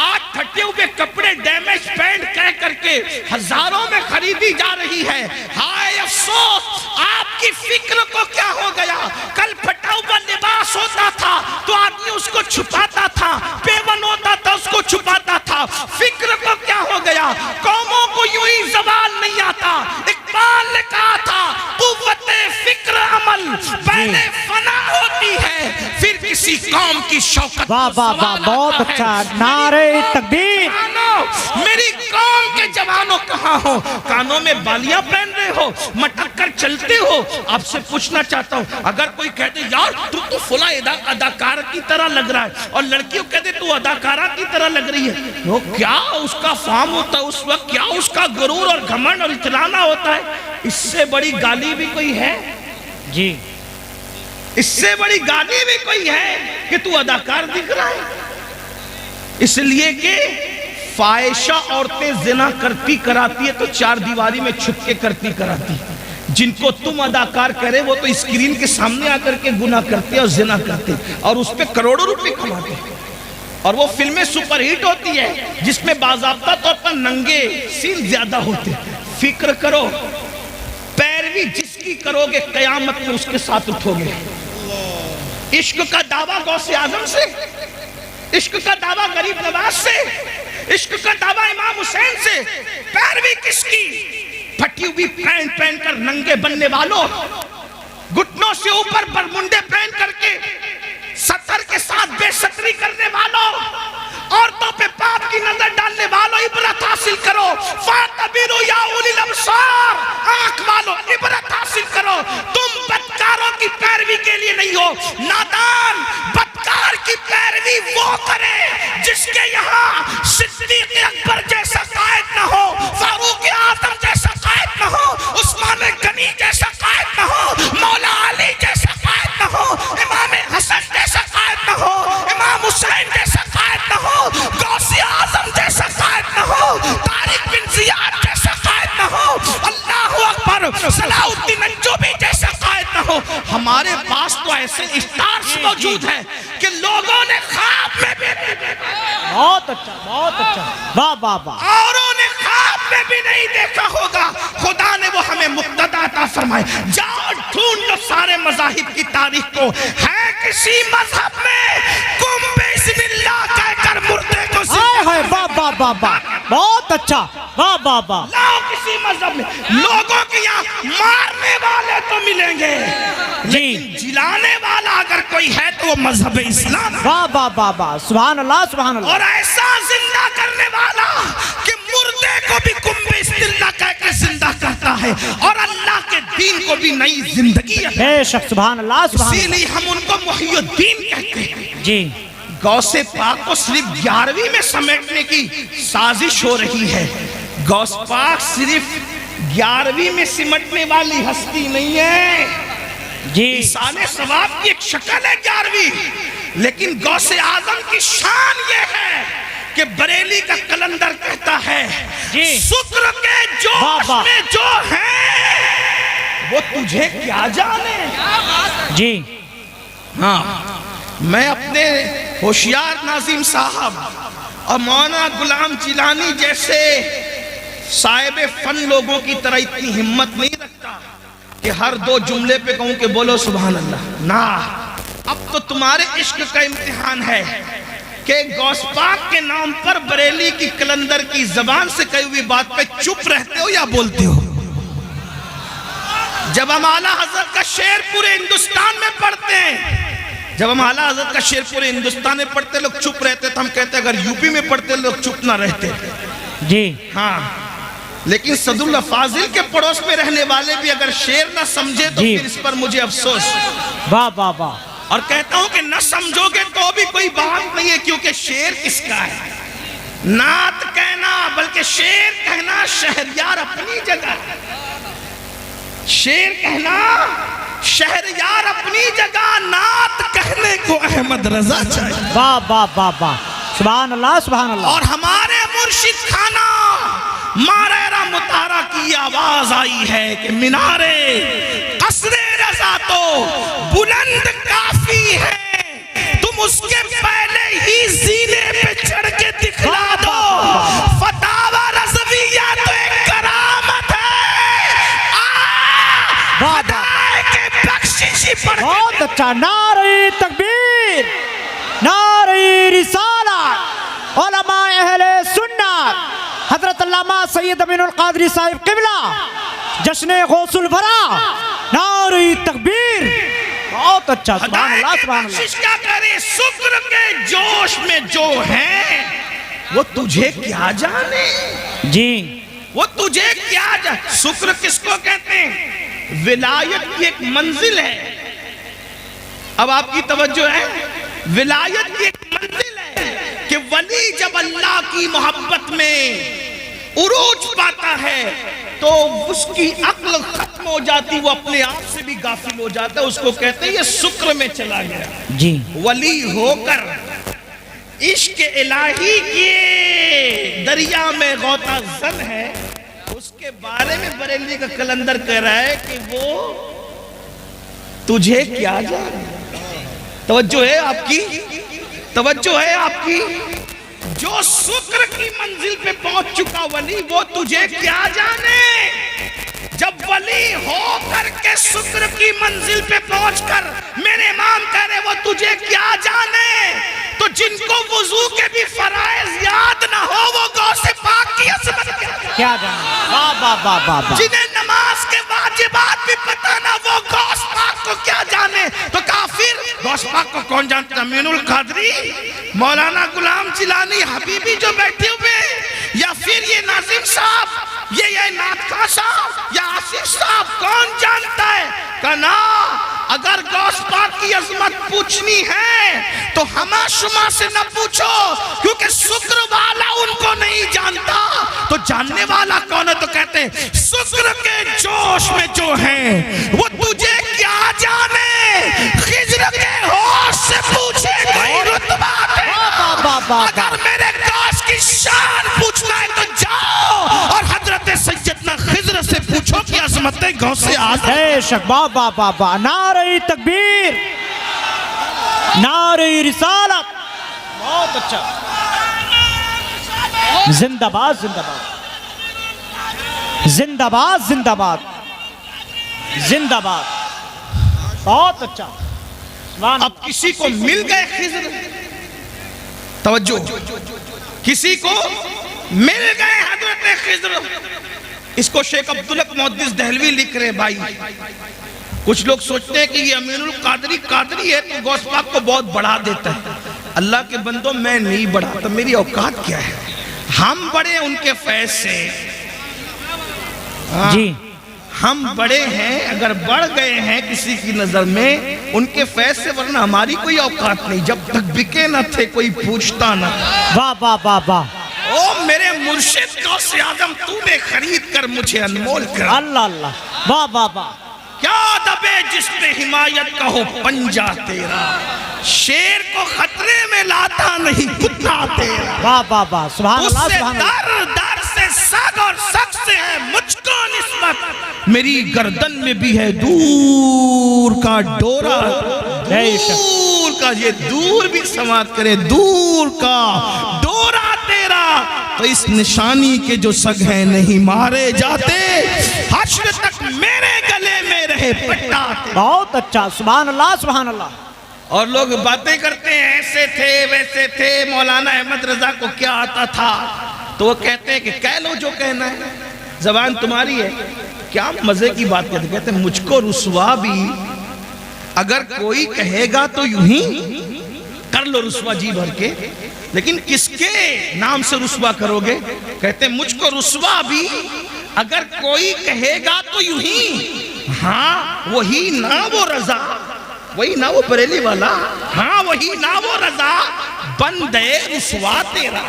آج پھٹے ہوئے کپڑے ڈیمیج پینٹ کہہ کر کے ہزاروں میں خریدی جا رہی ہے۔ ہائے افسوس، آپ کی فکر کو کیا ہو گیا؟ کل پھٹا ہوا لباس ہوتا تھا تو آدمی اس کو چھپاتا تھا، پیون ہوتا تھا اس کو چھپاتا تھا، فکر کو کیا ہو گیا؟ قوموں کو یوں ہی زوال نہیں آتا۔ اقبال نے کہا تھا قوت فکر عمل پہلے فنا ہوتی ہے پھر کسی قوم کی شوکت۔ واہ واہ واہ، بہت اچھا، نعرہ تکبیر۔ میری قوم کے جوانوں کہاں ہو؟ کانوں میں بالیاں پہن رہے ہو، مٹک کر چلتے ہو۔ آپ سے پوچھنا چاہتا ہوں، اگر کوئی کہتے یار تو فلاں اداکار کی طرح لگ رہا ہے، اور لڑکیوں کہتے تو اداکارہ کی طرح لگ رہی ہے، وہ کیا اس کا فارم ہوتا ہے اس وقت، کیا اس کا غرور اور گھمنڈ اور اطلاع ہوتا ہے؟ اس سے بڑی گالی بھی کوئی ہے؟ جی، اس سے بڑی گالی بھی کوئی ہے کہ تو اداکار دکھ رہا ہے؟ اس لیے کہ فاحشہ عورتیں زنا کرتی کراتی ہے تو چار دیواری میں چھپ کے کرتی کراتی، جن کو تم اداکار کرے وہ تو اسکرین کے سامنے آ کر کے گناہ کرتے اور زنا کرتے اور اس پہ کروڑوں روپے کماتے، اور وہ فلمیں سپر ہٹ ہوتی ہے جس میں باضابطہ طور پر ننگے سین زیادہ ہوتے۔ فکر کرو، پیروی جس کی کرو گے قیامت میں اس کے ساتھ اٹھو گے۔ عشق کا دعویٰ غوث اعظم سے، عشق کا دعویٰ غریب نواز سے، عشق کا دعویٰ امام حسین سے، پیروی کس کی؟ پھٹی ہوئی پینٹ پہن کر ننگے بننے والوں، گھٹنوں سے اوپر برمنڈے پہن کر کے سطر کے ساتھ بے ستری کرنے والوں، عورتوں پہ پاپ کی نظر ڈالنے والوں، عبرت حاصل کرو۔ فَاعْتَبِرُوا يَا أُولِي الْأَبْصَارِ، آنکھ والوں عبرت حاصل کرو۔ تم بدکاروں کی پیروی کے لیے نہیں ہو۔ نادان بدکار کی پیروی وہ کرے جس کے یہاں صدیق اکبر جیسا قائد نہ ہو، فاروق اعظم جیسا قائد نہ ہو، عثمان غنی جیسا قائد نہ ہو، مولا علی جیسا قائد نہ ہو، امام حسن جیسا قائد نہ ہو، امام حسین جیسا قائد نہ ہو، غوث اعظم جیسا قائد نہ ہو، طارق بن زیاد جیسا قائد نہ ہو، اللہ اکبر، صلاح الدین ایوبی جیسا قائد نہ ہو۔ ہمارے پاس تو ایسے اسٹارز موجود ہیں کہ لوگوں نے خواب میں بھی بہت اچھا، بہت اچھا، واہ واہ واہ، اوروں نے خواب میں بھی نہیں دیکھا ہوگا۔ خدا نے وہ ہمیں مقتدیٰ عطا فرمائے۔ جاؤ ڈھونڈ لو سارے مذاہب کی تاریخ کو، ہے کسی مذہب میں قم بسم اللہ کہہ کر مردے کو ہائے ہائے، واہ واہ واہ واہ، بہت اچھا، واہ واہ واہ، لاؤ کسی مذہب میں۔ لوگوں کے یہاں مارنے والے تو ملیں گے لیکن جلانے والا اگر کوئی ہے تو وہ مذہب اسلام ہے۔ واہ واہ واہ واہ، سبحان اللہ سبحان اللہ، اور ایسا زندہ کرنے والا کہ مردے کو بھی قم بسم اللہ کہہ کے زندہ کرتا ہے اور اللہ کے دین کو بھی نئی زندگی ہے۔ بے شک، سبحان اللہ سبحان اسی اللہ، لیے ہم ان کو محی الدین کہتے ہیں۔ جی، غوث پاک کو صرف 11ویں میں سمیٹنے کی سازش ہو رہی ہے۔ غوث پاک صرف 11ویں میں سمٹنے والی ہستی نہیں ہے، جی، ایصال ثواب کی ایک شکل ہے 11ویں، لیکن غوث اعظم کی شان یہ ہے کہ بریلی کا کلندر کہتا ہے جی، شکر کے جوش میں جو ہے وہ تجھے کیا جانے۔ جی، ہاں، میں اپنے ہوشیار ناظم صاحب اور مولانا غلام جیلانی جیسے صاحب فن لوگوں کی طرح اتنی ہمت نہیں رکھتا کہ ہر 2 جملے پہ کہوں کہ بولو سبحان اللہ. نا، اب تو تمہارے عشق کا امتحان ہے کہ غوث پاک کے نام پر بریلی کی کلندر کی زبان سے کہی ہوئی بات پہ چپ رہتے ہو یا بولتے ہو؟ جب ہم اعلیٰ حضرت کا شعر پورے ہندوستان میں پڑھتے ہیں، جب ہم اعلیٰ حضرت کا شعر پورے ہندوستان میں پڑھتے لوگ چپ رہتے تو ہم کہتے ہیں اگر یوپی میں پڑھتے لوگ چپ نہ رہتے. جی ہاں، لیکن صد اللہ فاضل کے پڑوس میں رہنے والے بھی اگر شعر نہ سمجھے تو جی. پھر اس پر مجھے افسوس. واہ واہ واہ. اور کہتا ہوں کہ نہ سمجھو گے تو بھی کوئی بات نہیں ہے، کیونکہ شعر کس کا ہے؟ نعت کہنا بلکہ شعر کہنا شہریار اپنی جگہ، شعر کہنا شہریار اپنی جگہ، نعت کہنے کو احمد رضا چاہیے. واہ واہ واہ واہ. سبحان اللہ سبحان اللہ. اور ہمارے مرشد خانہ مارہرہ مطہرہ کی آواز آئی ہے کہ مینارے قصر رضا تو بلند کافی ہے، تم اس کے پہلے ہی زینے پہ چڑھ کے دکھلا دو. فتاوی رضویہ تو ایک کرامت ہے، خدائے کے بخششی پر. بہت اچھا. نعرہ تکبیر، نعرہ رسالت. علماء اہل سنت حضرت علامہ سید امین القادری صاحب قبلہ جشن غوث الورا. نعرہ تکبیر. بہت اچھا. سبحان اللہ سبحان اللہ. بخشش کیا کرے، شکر کے جوش میں جو ہیں وہ تجھے کیا جانے، جی وہ تجھے کیا جانے. شکر کس کو کہتے ہیں؟ ولایت کی ایک منزل ہے. اب آپ کی توجہ ہے، ولایت کی ایک منزل ہے کہ ولی جب اللہ کی محبت میں عروج پاتا ہے تو اس کی عقل ختم ہو جاتی، وہ اپنے آپ سے بھی غافل ہو جاتا ہے. اس کو کہتے ہیں یہ شکر میں چلا گیا. جی ولی ہو کر عشق الہی کے دریا میں غوطہ زن ہے، اس کے بارے میں بریلی کا کلندر کہہ رہا ہے کہ وہ تجھے کیا جانے. توجہ ہے آپ کی، توجہ ہے آپ کی. جو شکر کی منزل پہ پہنچ چکا ولی، وہ تجھے کیا جانے. جب ولی ہو کر کے شکر کی منزل پہ پہنچ کر میرے امام کہہ رہے وہ تجھے کیا جانے، تو جن کو وضو کے بھی فرائض یاد نہ ہو وہ غوث پاک کی عظمت کیا جانے. واہ واہ واہ واہ. جنہیں نماز کے واجبات بھی پتہ نہ وہ غوث پاک کو کیا جانے. تو کافر غوث پاک کو کون جانتا؟ امین القادری، مولانا غلام جیلانی حبیبی جو بیٹھے ہوئے، یا پھر یہ ناظم صاحب، یہ نعتخواں صاحب یا آصف صاحب، کون جانتا ہے؟ کہنا اگر غوث پاک کی عظمت پوچھنی ہے تو ہما شما سے نہ پوچھو، کیونکہ شکر والا ان کو نہیں جانتا. تو جاننے والا کون ہے؟ تو کہتے ہیں شکر کے جوش میں جو ہیں وہ تجھے کیا جانے. خضر کے ہوش سے پوچھے کوئی رتبہ دے. اگر میرے غوث کی شان پوچھنا ہے تو جاؤ اور حضرت سیدنا خضر سے پوچھو کہ عظمت غوث اعظم. بے شک. واہ واہ واہ واہ. نعرہ تکبیر، نعرہ رسالت. بہت اچھا. زندہ باد زندہ باد، زندہ باد زندہ باد، زندہ باد. بہت اچھا. اب کسی کو مل گئے خضر، توجہ، کسی کو مل گئے حضرت خضر. اس کو شیخ عبدالحق محدث دہلوی لکھ رہے بھائی. کچھ لوگ سوچتے ہیں کہ یہ امین القادری قادری ہے تو غوث پاک کو بہت بڑھا دیتا ہے. اللہ کے بندوں، میں نہیں بڑھاتا، میری اوقات کیا ہے. ہم بڑے ان کے فیض سے. جی ہم بڑے ہیں، اگر بڑھ گئے ہیں کسی کی نظر میں ان کے فیض سے، ورنہ ہماری کوئی اوقات نہیں. جب تک بکے نہ تھے کوئی پوچھتا نہ. واہ واہ واہ واہ. او میرے مرشد غوث اعظم، تو نے خرید کر مجھے انمول کر. اللہ اللہ. واہ واہ واہ. کیا دبے جس پہ حمایت کا ہو پنجہ تیرا، شیر کو خطرے میں لاتا نہیں کتا تیرا. واہ واہ واہ. سبحان اس اللہ سے سبحان اللہ. در در سے سگ اور سگ سے ہے مجھ کو نسبت، میری گردن میں بھی ہے دور کا ڈورا، بے شک. دور کا کا یہ دور بھی سماعت کرے، دور کا ڈورا تیرا تو اس نشانی کے جو سگ ہیں نہیں مارے جاتے، حشر تک میرے گلے میں رہے پٹا تیرا۔ بہت اچھا، سبحان اللہ سبحان اللہ۔ اور لوگ باتیں کرتے ہیں ایسے تھے ویسے تھے، مولانا احمد رضا کو کیا آتا تھا، تو وہ کہتے ہیں کہ کہہ لو جو کہنا ہے، زبان تمہاری ہے۔ کیا مزے کی بات کہتے ہیں مجھ کو رسوا بھی اگر کوئی کہے گا تو یوں ہی کر لو رسوا جی بھر کے، لیکن کس کے نام سے رسوا کرو گے؟ کہتے ہیں مجھ کو رسوا بھی اگر کوئی کہے گا تو یوں ہی، ہاں وہی نہ وہ رضا، وہی نہ وہ بریلی والا، ہاں وہی نہ وہ رضا، بندے رسوا تیرا۔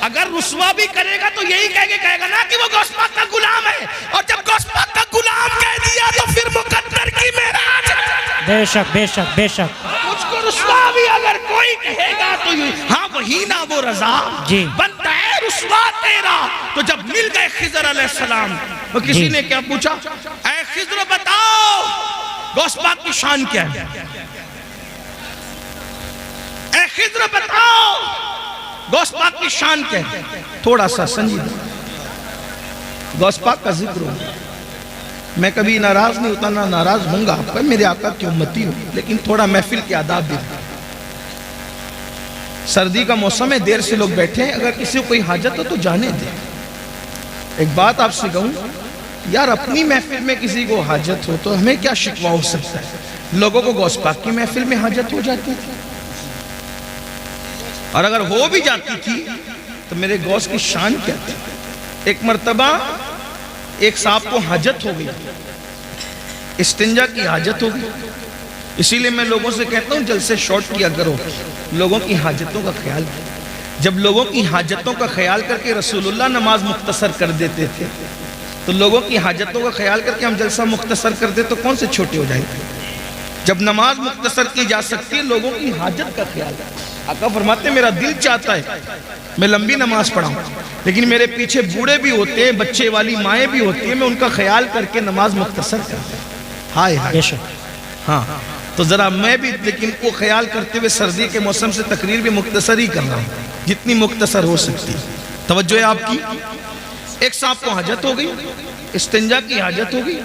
اگر رسوا بھی کرے گا تو یہی کہے گا نا کہ وہ غوث پاک کا غلام ہے، اور جب غوث پاک کا غلام کہہ دیا تو پھر مقدر کی معراج ہے۔ بے شک بے شک بے شک۔ مجھ کو رسوا بھی اگر کوئی کہے گا تو ہاں وہی نہ وہ رضا، جی بندہ ہے رسوا تیرا۔ تو جب مل گئے خضر علیہ السلام تو کسی نے کیا پوچھا، اے خضر بتاؤ غوث پاک کی شان کیا ہے، اے خضر بتاؤ غوث پاک کی شان کیا ہے۔ تھوڑا سا سنجیدہ غوث پاک کا ذکر ہو، میں کبھی ناراض نہیں ہوتا، نہ ناراض ہوں گا، آپ میرے آقا کی امتی ہوں، لیکن تھوڑا محفل کے آداب بھی۔ سردی کا موسم ہے، دیر سے لوگ بیٹھے ہیں، اگر کسی کو کوئی حاجت ہو تو جانے دیں۔ ایک بات آپ سے کہوں یار، اپنی محفل میں کسی کو حاجت ہو تو ہمیں کیا شکوہ ہو سکتا ہے؟ لوگوں کو غوث پاک کی محفل میں حاجت ہو جاتی تھی، اور اگر ہو بھی جاتی تھی تو میرے غوث کی شان کیا تھی۔ ایک مرتبہ ایک صاحب کو حاجت ہو گئی، استنجا کی حاجت ہو گئی، اسی لئے میں لوگوں سے کہتا ہوں جلسے شارٹ کیا کرو، لوگوں کی حاجتوں کا خیال کرو۔ جب لوگوں کی حاجتوں کا خیال کر کے رسول اللہ نماز مختصر کر دیتے تھے، تو لوگوں کی حاجتوں کا خیال کر کے ہم جلسہ مختصر کر دیں تو کون سے چھوٹے ہو جائیں گے؟ جب نماز مختصر کی جا سکتی ہے، لوگوں کی حاجت کا خیال ہے۔ آقا فرماتے ہیں میرا دل چاہتا ہے میں لمبی نماز پڑھاؤں، لیکن میرے پیچھے بوڑھے بھی ہوتے ہیں، بچے والی مائیں بھی ہوتی ہیں، میں ان کا خیال کر کے نماز مختصر کرتا ہوں۔ ہائے ہائے، ہاں تو ذرا میں بھی لیکن وہ خیال کرتے ہوئے سردی کے موسم سے تقریر بھی مختصر ہی کر رہا ہوں، جتنی مختصر ہو سکتی۔ توجہ ہے آپ کی۔ ایک صاحب کو حاجت ہو گئی، استنجا کی حاجت ہو گئی،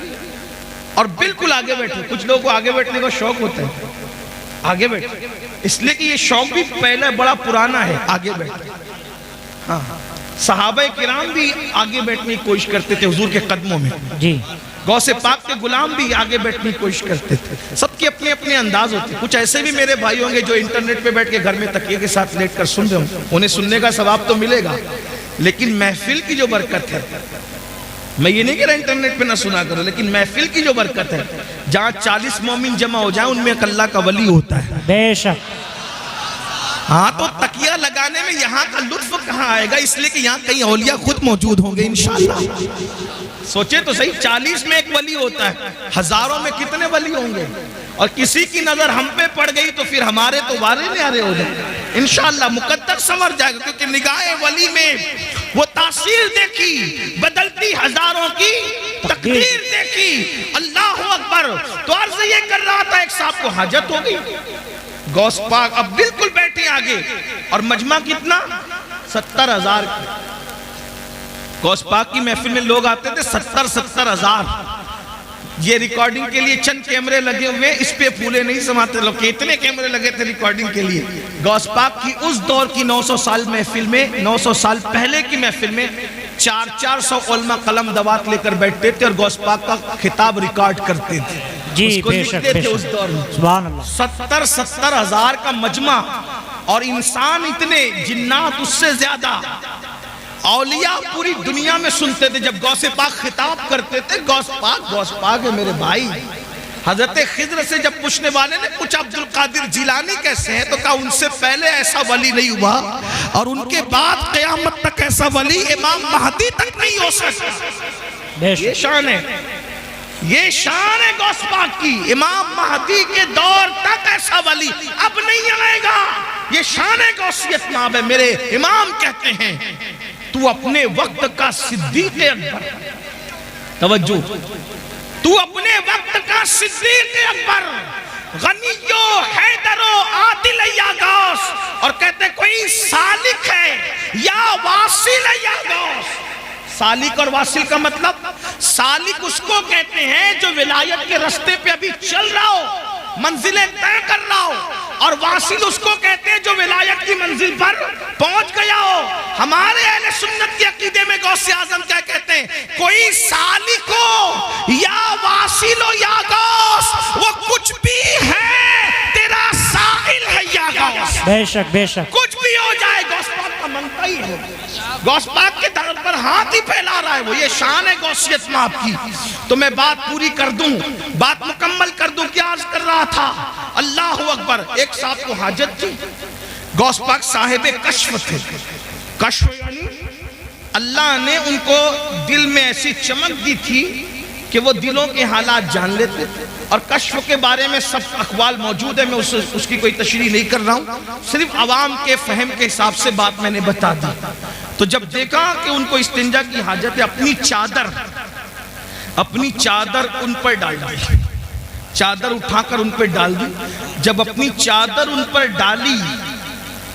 اور بالکل آگے بیٹھے۔ کچھ لوگوں کو آگے بیٹھنے کا شوق ہوتا ہے، آگے بیٹھے، اس لیے کہ یہ شوق بھی پہلے بڑا پرانا ہے، آگے بیٹھے۔ ہاں صحابہ کرام بھی آگے بیٹھنے کی کوشش کرتے تھے حضور کے قدموں میں، جی غوث پاک کے غلام بھی آگے بیٹھنے کی کوشش کرتے تھے۔ سب کے اپنے اپنے انداز ہوتے ہیں۔ کچھ ایسے بھی میرے بھائی ہوں گے جو انٹرنیٹ پہ بیٹھ کے گھر میں تکیے کے ساتھ لیٹ کر سن رہے ہوں، انہیں سننے کا ثواب تو ملے گا، لیکن محفل کی جو برکت ہے، میں یہ نہیں کہہ رہا انٹرنیٹ پہ نہ سنا کرو، لیکن محفل کی جو برکت ہے، جہاں 40 مومن جمع ہو جائیں ان میں ایک اللہ کا ولی ہوتا ہے۔ بے شک۔ ہاں تو تکیہ لگانے میں یہاں کا لطف کہاں آئے گا؟ اس لیے کہ یہاں کئی اولیاء خود موجود ہوں گے انشاءاللہ۔ سوچے تو صحیح، 40 میں ایک ولی ہوتا ہے، ہزاروں میں کتنے ولی ہوں گے؟ اور کسی کی نظر ہم پہ پڑ گئی تو پھر ہمارے تو وارے نیارے ہو جائیں انشاءاللہ، مقدر سنور جائے گا، کیونکہ نگاہ ولی میں وہ تاثیر دیکھی، بدلتی ہزاروں کی تقدیر دیکھی۔ اللہ اکبر۔ تو عرض یہ کر رہا تھا، ایک صاحب کو حاجت ہو گئی، غوث پاک اب بالکل بیٹھے آگے، اور مجمع کتنا؟ 70,000 غوث پاک کی محفل میں لوگ آتے تھے 70,000۔ یہ ریکارڈنگ کے لیے چند کیمرے لگے ہوئے، اس پہ پھولے نہیں سماتے لوگ، اتنے کیمرے لگے تھے ریکارڈنگ کے لیے۔ غوث پاک کی اس دور کی 900 سال محفل میں، 900 سال پہلے کی محفل میں 400 علماء قلم دوات لے کر بیٹھتے تھے اور غوث پاک کا خطاب ریکارڈ کرتے تھے، جی اس کو بے شک لکھتے بے تھے اس شک، دور میں۔ سبحان اللہ۔ 70,000 کا مجمع، اور انسان اتنے، جنات اس سے زیادہ، اولیاء پوری دنیا میں سنتے تھے۔ جب غوث پاک خطاب کرتے تھے، غوث پاک ہے میرے بھائی۔ حضرت خضر سے جب پوچھنے والے نے پوچھا عبدالقادر جیلانی کیسے ہیں، تو کہا ان سے پہلے ایسا ولی نہیں ہوا، اور ان کے بعد قیامت تک ایسا ولی امام مہدی تک نہیں ہو سکتا۔ یہ شان ہے، یہ شان ہے غوث پاک کی، امام مہدی کے دور تک ایسا ولی اب نہیں آئے گا۔ یہ شان غوثیت نام ہے۔ میرے امام کہتے ہیں تو اپنے وقت کا صدیق اکبر، توجہ، تو اپنے وقت کا صدیق اکبر، غنیو حیدرو عادل یا غوث، اور کہتے کوئی سالک ہے یا واصل یا غوث۔ سالک اور واصل کا مطلب، سالک اس کو کہتے ہیں جو ولایت کے رستے پہ ابھی چل رہا ہو، منزلیں طے کر رہا ہو، اور واصل اس کو کہتے ہیں جو ولایت کی منزل پر پہنچ گیا ہو۔ ہمارے اہل سنت کے عقیدے میں غوث اعظم کیا کہتے ہیں؟ کوئی سالک ہو یا واصل ہو یا غوث، وہ کچھ بھی ہے، تیرا سائل ہے یا غوث۔ بے شک بے شک، کچھ بھی ہو جائے غوث پاک کا منتا ہی ہے، غوث پاک کے در پر ہاتھ ہی پھیلا رہا ہے وہ، یہ شان ہے غوثیت میں آپ کی۔ تو میں بات پوری کر دوں، بات مکمل کر دوں، کیا عرض کر رہا تھا؟ اللہ اکبر۔ ایک صاحب کو حاجت تھی، غوث پاک صاحب کشف تھے۔ کشف یعنی اللہ نے ان کو دل میں ایسی چمک دی تھی کہ وہ دلوں کے حالات جان لیتے تھے، اور کشف کے بارے میں سب اقوال موجود ہے، میں اس کی کوئی تشریح نہیں کر رہا ہوں، صرف عوام کے فہم کے حساب سے بات میں نے بتا دی۔ تو جب دیکھا کہ ان کو استنجا کی حاجت ہے، اپنی چادر ان پر ڈال دی، چادر اٹھا کر ان پر ڈال دی۔ جب اپنی چادر ان پر ڈالی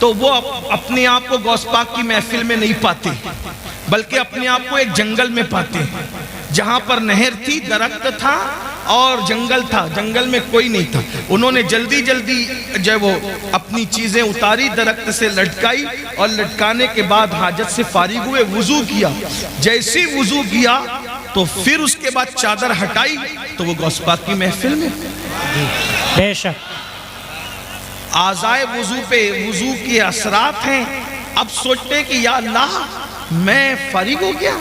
تو وہ اپنے آپ کو غوث پاک کی محفل میں نہیں پاتے، بلکہ اپنے آپ کو ایک جنگل میں پاتے ہیں، جہاں پر نہر تھی، درخت تھا اور جنگل تھا، جنگل میں کوئی نہیں تھا۔ انہوں نے جلدی جو وہ اپنی چیزیں اتاری، درخت سے لٹکائی، اور لٹکانے کے بعد حاجت سے فارغ ہوئے، وضو کیا۔ جیسے وضو کیا تو پھر اس کے بعد چادر ہٹائی تو وہ غوث پاک کی محفل میں۔ بے شک، اعضائے وضو پہ وضو کے اثرات ہیں۔ اب سوچتے کہ یا اللہ میں فارغ ہو گیا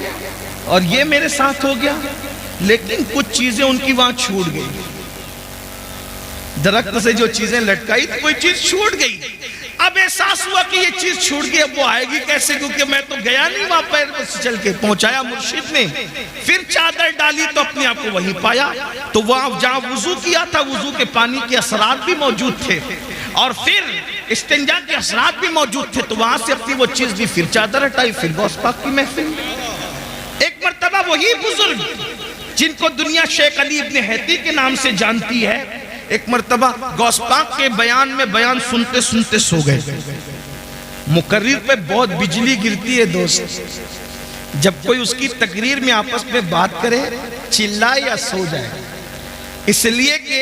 اور یہ میرے ساتھ ہو گیا، لیکن کچھ چیزیں ان کی وہاں چھوٹ گئی، درخت سے جو چیزیں لٹکائی تھی کوئی چیز چھوٹ گئی۔ اب احساس ہوا کہ یہ چیز چھوٹ گئی، اب وہ آئے گی کیسے، کیونکہ میں تو گیا نہیں وہاں پیر سے چل کے، پہنچایا مرشد نے۔ پھر چادر ڈالی تو اپنے آپ کو وہیں پایا، تو وہاں جہاں وضو کیا تھا وضو کے پانی کے اثرات بھی موجود تھے، اور پھر استنجا کے اثرات بھی موجود تھے، تو وہاں سے اپنی وہ چیز دی، پھر چادر ہٹائی، پھر غوث پاک کی محفل۔ ایک مرتبہ وہی بزرگ جن کو دنیا شیخ علی ابن حیتی کے نام سے جانتی ہے، ایک مرتبہ غوث پاک کے بیان سنتے سنتے سو گئے۔ مقرر پہ بہت بجلی گرتی ہے دوست، جب کوئی اس کی تقریر میں آپس میں بات کرے، چلائے یا سو جائے، اس لیے کہ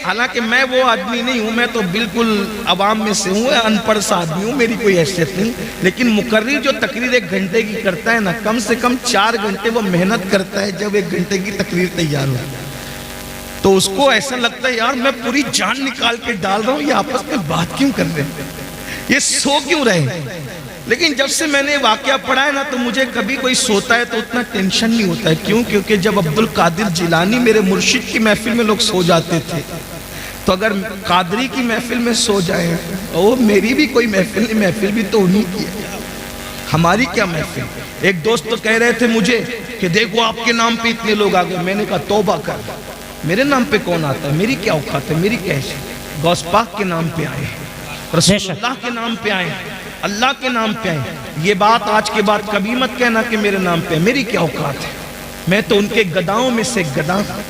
حالانکہ میں وہ آدمی نہیں ہوں، میں تو بالکل عوام میں سے ہوں، ان پڑھ سا آدمی ہوں، میری کوئی حیثیت نہیں، لیکن مقرر جو تقریر 1 گھنٹے کی کرتا ہے نا، کم سے کم 4 گھنٹے وہ محنت کرتا ہے جب 1 گھنٹے کی تقریر تیار ہو، تو اس کو ایسا لگتا ہے یار میں پوری جان نکال کے ڈال رہا ہوں، یہ آپس میں بات کیوں کر رہے ہیں، یہ سو کیوں رہے ہیں۔ لیکن جب سے میں نے واقعہ پڑھا ہے نا، تو مجھے کبھی کوئی سوتا ہے تو اتنا ٹینشن نہیں ہوتا ہے۔ کیوں؟ کیونکہ جب عبدالقادر جیلانی میرے مرشد کی محفل میں لوگ سو جاتے تھے، تو اگر قادری کی محفل میں سو جائیں، وہ میری بھی کوئی محفل نہیں، محفل بھی تو انہی کی ہے، ہماری کیا محفل۔ ایک دوست تو کہہ رہے تھے مجھے کہ دیکھو آپ کے نام پہ اتنے لوگ آگئے، میں نے کہا توبہ کر، میرے نام پہ کون آتا ہے، میری کیا اوقات ہے، میری کیا حیثیت۔ غوث پاک کے نام پہ آئے، رسول اللہ کے نام پہ آئے، اللہ کے نام پہ آئے۔ یہ بات آج کے بعد کبھی مت کہنا کہ میرے نام پہ، میری کیا اوقات ہے، میں تو ان کے گداؤں میں سے ایک گدا ہوں،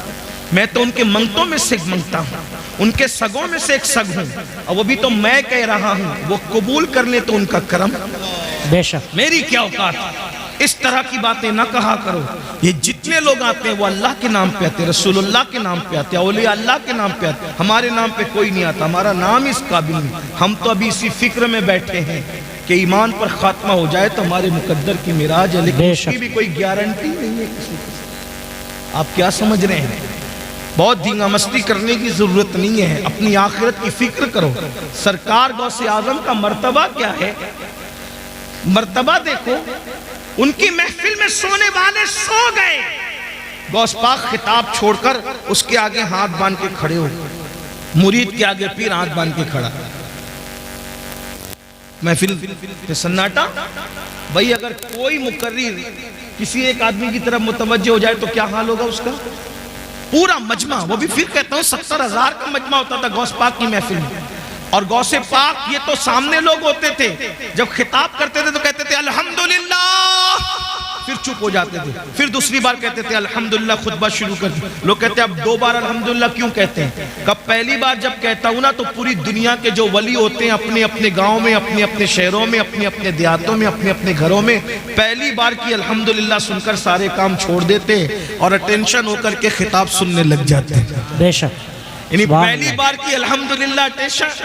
میں تو ان کے منگتوں میں سے ایک منگتا ہوں، ان کے سگوں میں سے ایک سگ ہوں، اور وہ بھی تو میں کہہ رہا ہوں، وہ قبول کر لیں تو ان کا کرم، بے شک، میری کیا اوقات ہے۔ اس طرح کی باتیں نہ کہا کرو۔ یہ جتنے لوگ آتے ہیں وہ اللہ کے نام پہ آتے ہیں، رسول اللہ کے نام پہ آتے ہیں، اولیاء اللہ کے نام پہ آتے ہیں، ہمارے نام پہ کوئی نہیں آتا، ہمارا نام اس قابل نہیں۔ ہم تو ابھی اسی فکر میں بیٹھے ہیں کہ ایمان پر خاتمہ ہو جائے تو ہمارے مقدر کی معراج ہے، لیکن اس کی بھی کوئی گارنٹی نہیں ہے کسی کو۔ آپ کیا سمجھ رہے ہیں؟ بہت دھینگا مستی کرنے کی ضرورت نہیں ہے، اپنی آخرت کی فکر کرو۔ سرکار غوث اعظم کا مرتبہ کیا ہے؟ مرتبہ دیکھو، ان کی محفل میں سونے والے سو گئے، غوث پاک خطاب چھوڑ کر اس کے آگے ہاتھ باندھ کے کھڑے ہو، مرید کے آگے پیر ہاتھ باندھ کے کھڑا، محفل پہ سناٹا۔ بھئی اگر کوئی مقرر کسی ایک آدمی کی طرف متوجہ ہو جائے تو کیا حال ہوگا اس کا؟ پورا مجمع، وہ بھی پھر کہتا ہوں 70,000 کا مجمع ہوتا تھا غوث پاک کی محفل میں، اور غوث پاک یہ تو سامنے لوگ ہوتے تھے، جب خطاب کرتے تھے تو کہتے تھے الحمدللہ، پھر چپ ہو جاتے تھے، پھر دوسری بار کہتے تھے الحمدللہ، خطبہ شروع کر دیا۔ لوگ کہتے ہیں اب 2 بار الحمدللہ کیوں کہتے ہیں؟ کہ پہلی بار جب کہتا ہوں نا تو پوری دنیا کے جو ولی ہوتے ہیں اپنے اپنے گاؤں میں، اپنے اپنے شہروں میں، اپنے اپنے دیہاتوں میں، اپنے اپنے گھروں میں پہلی بار کی الحمدللہ سن کر سارے کام چھوڑ دیتے اور اٹینشن ہو کر کے خطاب سننے لگ جاتے۔ بے شک، یعنی پہلی بار کی الحمدللہ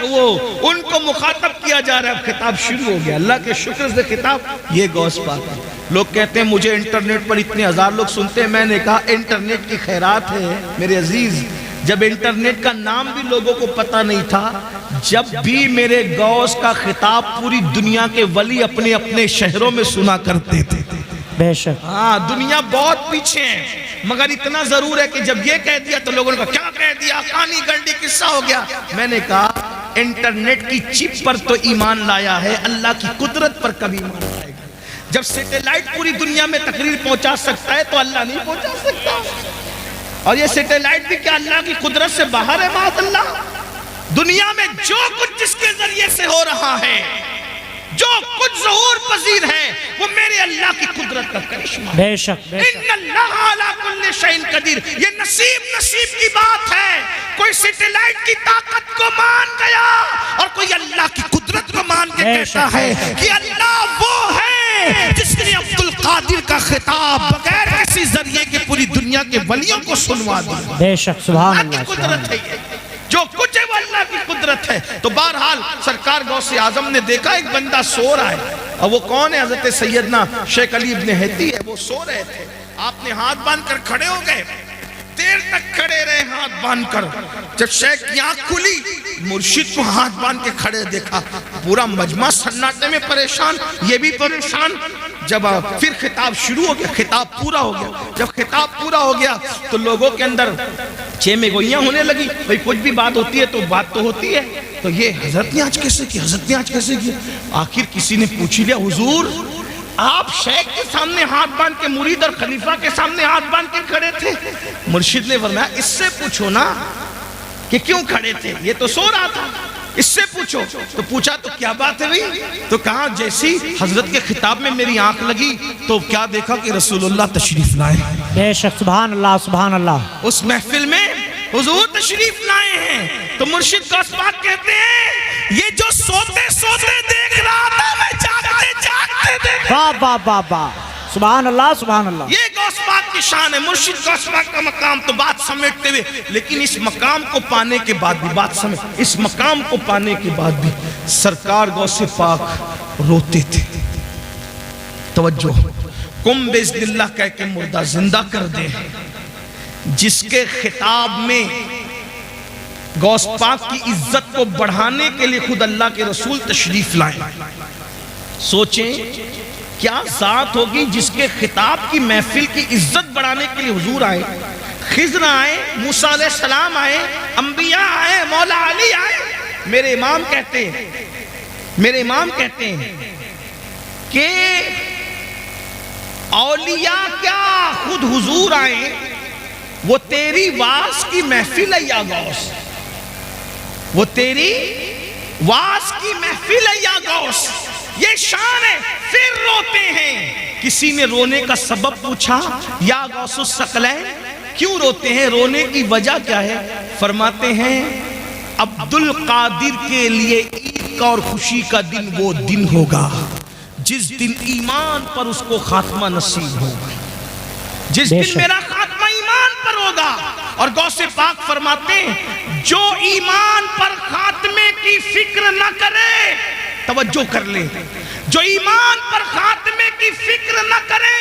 وہ ان کو مخاطب کیا جا رہا ہے، اب خطاب شروع ہو گیا، اللہ کے شکر سے خطاب۔ یہ غوث پاک ہے۔ لوگ کہتے ہیں مجھے انٹرنیٹ پر اتنے ہزار لوگ سنتے ہیں، میں نے کہا انٹرنیٹ کی خیرات ہے میرے عزیز۔ جب انٹرنیٹ کا نام بھی لوگوں کو پتہ نہیں تھا، جب بھی میرے غوث کا خطاب پوری دنیا کے ولی اپنے اپنے شہروں میں سنا کرتے تھے۔ بے شک، ہاں دنیا بہت پیچھے ہے، مگر اتنا ضرور ہے کہ جب یہ کہہ دیا تو لوگوں نے کہا کیا کہہ دیا، کہانی گلڈی قصہ ہو گیا۔ میں نے کہا انٹرنیٹ کی چپ پر تو ایمان لایا ہے، اللہ کی قدرت پر کبھی ایمان لائے گا۔ جب سیٹلائٹ پوری دنیا میں تقریر پہنچا سکتا ہے تو اللہ نہیں پہنچا سکتا، اور یہ سیٹلائٹ بھی کیا اللہ کی قدرت سے باہر ہے؟ معاذ اللہ۔ دنیا میں جو کچھ جس کے ذریعے سے ہو رہا ہے، جو کچھ ظہور پذیر ہے، وہ میرے اللہ کی قدرت کا کرشمہ ہے۔ بے شک، بے شک، ان اللہ علی کل شیء قدیر۔ یہ نصیب کی بات ہے، کوئی سیٹلائٹ کی طاقت کو مان گیا اور کوئی اللہ کی قدرت کو مان کے کہتا ہے کہ اللہ وہ ہے جس نے عبد القادر کا خطاب بغیر کسی ذریعے کے پوری دنیا کے ولیوں کو سنوا دیا۔ بے شک، سبحان اللہ کی قدرت ہے یہ، جو کچھ ہے وہ اللہ کی قدرت ہے۔ تو بہرحال سرکار غوث اعظم نے دیکھا ایک بندہ سو رہا ہے، اور وہ کون ہے؟ حضرت سیدنا شیخ علی ابن ہیتی ہے۔ وہ سو رہے تھے، آپ نے ہاتھ باندھ کر کھڑے ہو گئے، دیر تک کھڑے رہے ہاتھ باندھ کر۔ جب شیخ کی آنکھ کھلی، مرشد کو ہاتھ باندھ کے کھڑے دیکھا، پورا مجمع سناٹے میں پریشان، یہ بھی پریشان۔ جب پھر خطاب شروع ہو گیا، خطاب پورا ہو گیا۔ جب خطاب پورا ہو گیا تو لوگوں کے اندر چیمے گوئیاں ہونے لگی، بھئی کچھ بھی بات ہوتی ہے تو بات تو ہوتی ہے، تو یہ حضرت نے آج کیسے کی، حضرت نے آج کیسے کی؟ آخر کسی نے پوچھ لیا حضور آپ شیخ کے سامنے ہاتھ باندھ کے، مرید اور خلیفہ کے سامنے ہاتھ باندھ کے کھڑے تھے؟ مرشد نے فرمایا اس سے پوچھو نا کہ کیوں کھڑے تھے، یہ تو سو رہا تھا، اس سے پوچھو۔ تو پوچھا تو کیا بات ہے بھئی؟ تو کہا جیسی حضرت کے خطاب میں میری آنکھ لگی تو کیا دیکھا کہ رسول اللہ تشریف لائے۔ بے شک، سبحان اللہ، سبحان اللہ۔ اس محفل میں حضور تشریف لائے ہیں، تو مرشد غوث پاک کہتے ہیں یہ جو سوتے سوتے دیکھ رہا تھا میں جاگتے جاگتے دیکھ رہا تھا۔ واہ واہ واہ واہ، سبحان اللہ، سبحان اللہ۔ یہ غوث پاک کی شان ہے، مرشد غوث پاک کا مقام تو بات سمیٹتے ہوئے، لیکن اس مقام کو پانے کے بعد بھی بات سمیٹ، اس مقام کو پانے کے بعد بھی سرکار غوث پاک روتے تھے۔ توجہ، قم باذن اللہ کہہ کے مردہ زندہ کر دے، جس کے خطاب میں غوث پاک کی عزت کو بڑھانے کے لیے خود اللہ کے رسول تشریف لائے۔ سوچیں کیا ذات ہوگی جس کے خطاب کی محفل کی عزت بڑھانے کے لیے حضور آئے، خضر آئے، موسیٰ علیہ السلام آئے، انبیاء آئے، مولا علی آئے۔ میرے امام کہتے ہیں کہ اولیاء کیا خود حضور آئے، وہ تیری واز کی محفل ہے یا غوث، وہ تیری واز کی محفل ہے یا غوث، یہ شان ہے۔ پھر روتے ہیں۔ کسی نے رونے کا سبب پوچھا، یا غوث الثقلین کیوں روتے ہیں، رونے کی وجہ کیا ہے؟ فرماتے ہیں عبد القادر کے لیے عید کا اور خوشی کا دن وہ دن ہوگا جس دن ایمان پر اس کو خاتمہ نصیب ہوگا، جس دن میرا خاتمہ ایمان پر ہوگا۔ اور غوث پاک فرماتے ہیں جو ایمان پر خاتمے کی فکر نہ کرے، توجہ کر لیں، جو ایمان پر خاتمے کی فکر نہ کرے،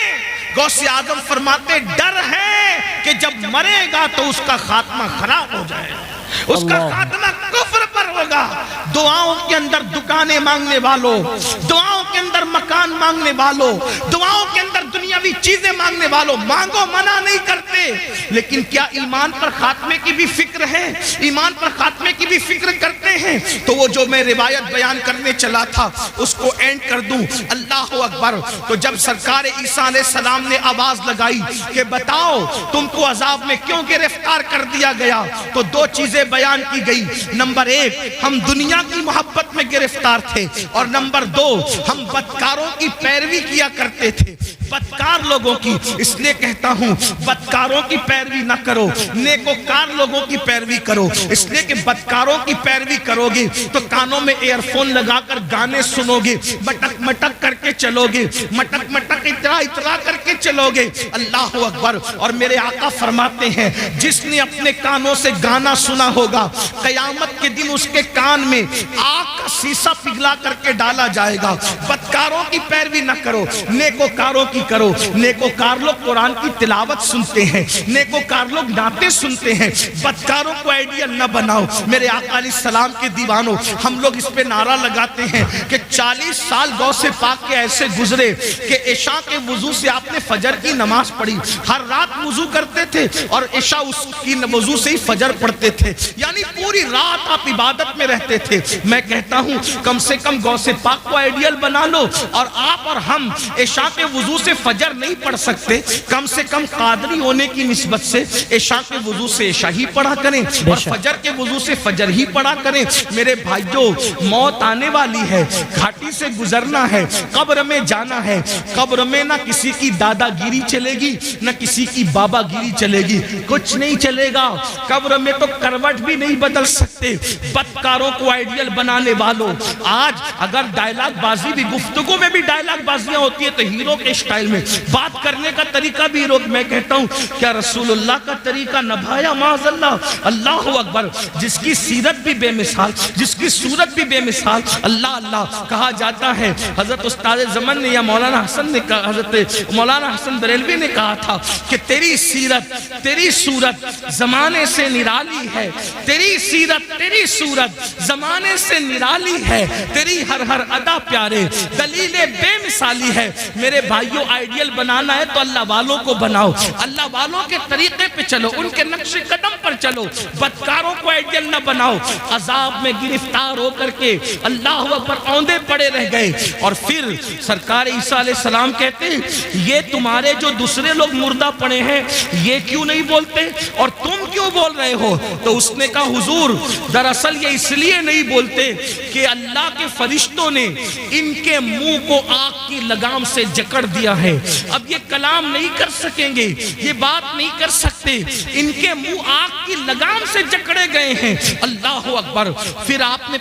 غوث اعظم فرماتے ڈر ہے کہ جب مرے گا تو اس کا خاتمہ خراب ہو جائے گا، اس کا خاتمہ کفر پر ہوگا۔ دعاؤں کے اندر دکانیں مانگنے والوں، دعاؤں کے اندر مکان مانگنے والوں، دعاؤں کے اندر دنیاوی چیزیں مانگنے والوں، مانگو منع نہیں کرتے، لیکن کیا ایمان پر خاتمے کی بھی فکر ہے؟ ایمان پر خاتمے کی بھی فکر کرتے ہیں؟ تو وہ جو میں روایت بیان کرنے چلا تھا اس کو اینڈ کر دوں۔ اللہ اکبر۔ تو جب سرکار عیسیٰ علیہ السلام نے آواز لگائی کہ بتاؤ تم کو عذاب میں کیوں گرفتار کر دیا گیا، تو دو چیزیں بیان کی گئی۔ نمبر 1 ہم دنیا کی محبت میں گرفتار تھے، اور نمبر 2 ہم بدکاروں کی پیروی کیا کرتے تھے۔ بدکار لوگوں کی. اس لیے کہتا ہوں بدکاروں کی پیروی نہ کرو, نیکوکار لوگوں کی پیروی کرو. اس لیے کہ بدکاروں کی پیروی کرو گے تو کانوں میں ایئر فون لگا کر گانے سنو گے, مٹک مٹک کر کے چلو گے, مٹک مٹک اترا اترا کر کے چلو گے. اللہ اکبر. اور میرے آقا فرماتے ہیں جس نے اپنے کانوں سے گانا سنا ہوگا قیامت کے دن اس کے کان میں آگ کا سیسا پگھلا کر کے ڈالا جائے گا. بدکاروں کی پیروی نہ کرو, نیکوکاروں کی کرو. نیکوکار لوگ قرآن کی تلاوت سنتے ہیں, نیکوکار لوگ نعتیں سنتے ہیں. بدکاروں کو آئیڈیل نہ بناؤ. میرے آقا علیہ السلام کے دیوانوں, ہم لوگ اس پہ نعرہ لگاتے ہیں کہ 40 سال غوث پاک کے ایسے گزرے کہ عشاء کے وضو سے آپ نے فجر کی نماز پڑھی. ہر رات وضو کرتے تھے اور عشاء اس کی وضو سے ہی فجر پڑھتے تھے. یعنی پوری رات آپ عبادت میں رہتے تھے. میں کہتا ہوں کم سے کم غوث پاک کو آئیڈیل بنا لو. اور آپ اور ہم عشاء کے وضو سے فجر نہیں پڑھ سکتے, کم سے کم قادری ہونے کی نسبت سے عشاء کے وضو سے عشاء ہی پڑھا کریں اور فجر کے وضو سے فجر ہی پڑھا کریں. میرے بھائیوں, موت آنے والی ہے, گھاٹی سے گزرنا ہے, قبر میں جانا ہے. قبر میں نہ کسی کی دادا گیری چلے گی نہ کسی کی بابا گیری چلے گی, کچھ نہیں چلے گا. قبر میں تو کروٹ بھی نہیں بدل سکتے. بدکاروں کو آئیڈیل بنانے والوں, آج اگر ڈائلاگ بازی بھی, گفتگو میں بھی ڈائلاگ بازیاں ہوتی ہے تو ہیرو کے اسٹائل میں بات کرنے کا طریقہ بھی ہیرو. میں کہتا ہوں کیا رسول اللہ کا طریقہ نبھایا؟ معاذ اللہ. اللہ اکبر. جس کی سیرت بھی بے مثال, جس کی صورت بھی بے مثال. اللہ اللہ کہا جاتا ہے. حضرت استاد زمن نے یا مولانا حسن نے کہا, حضرت مولانا حسن بریلوی نے کہا تھا کہ تیری سیرت تیری صورت زمانے سے نرالی ہے. تیری سیرت تیری صورت زمانے سے نرالی ہے. تیری ہر ہر ادا پیارے دلیل بے مثالی ہے. میرے بھائیوں, آئیڈیل بنانا ہے تو اللہ والوں کو بناؤ, اللہ والوں کے طریقے پہ چلو, ان کے نقش قدم پر چلو. بدکاروں کو آئیڈیل نہ بناؤ. عذاب میں گرفتار ہو کر کے اللہ اکبر اوندے پڑے رہ گئے. اور پھر سرکار عیسیٰ علیہ السلام کہتے ہیں یہ تمہارے جو دوسرے لوگ مردہ پڑے ہیں یہ کیوں نہیں بولتے اور تم کیوں بول رہے ہو؟ تو اس نے کہا حضور دراصل یہ اس لیے نہیں بولتے کہ اللہ کے فرشتوں نے ان کے منہ کو آگ کی لگام سے جکڑ دیا ہے. اب یہ کلام نہیں کر سکیں گے, یہ بات نہیں کر سکتے, ان کے منہ آگ کی لگام سے جکڑے گئے ہیں. اللہ اکبر. پھر آپ نے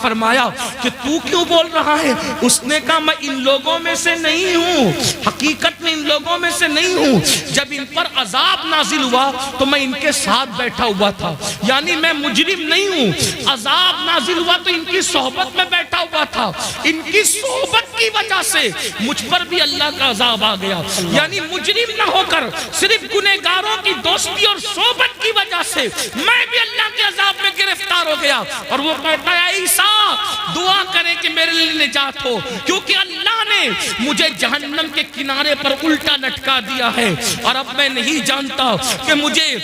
فرمایا کہ تو کیوں بول رہا ہے؟ اس نے کہا میں ان لوگوں میں سے نہیں ہوں, حقیقت میں ان لوگوں میں سے نہیں ہوں. جب ان پر عذاب نازل ہوا تو میں ان کے ساتھ بیٹھا ہوا تھا, یعنی میں مجرم نہیں ہوں. عذاب نازل ہوا تو ان کی صحبت میں بیٹھا ہوا تھا. ان کی صحبت کی وجہ سے مجھ پر بھی اللہ کا عذاب آ گیا. یعنی مجرم نہ ہو کر صرف گنہگاروں کی دوستی اور صحبت کی وجہ سے میں بھی اللہ کے عذاب میں گرفتار ہو گیا. اور وہ کہتا ہے عیسیٰ دعا کریں کہ میرے لیے نجات ہو, کیونکہ اللہ نے مجھے جہنم کے کنارے پر الٹا لٹکا دیا ہے اور اب میں نہیں جانتا کہ مجھے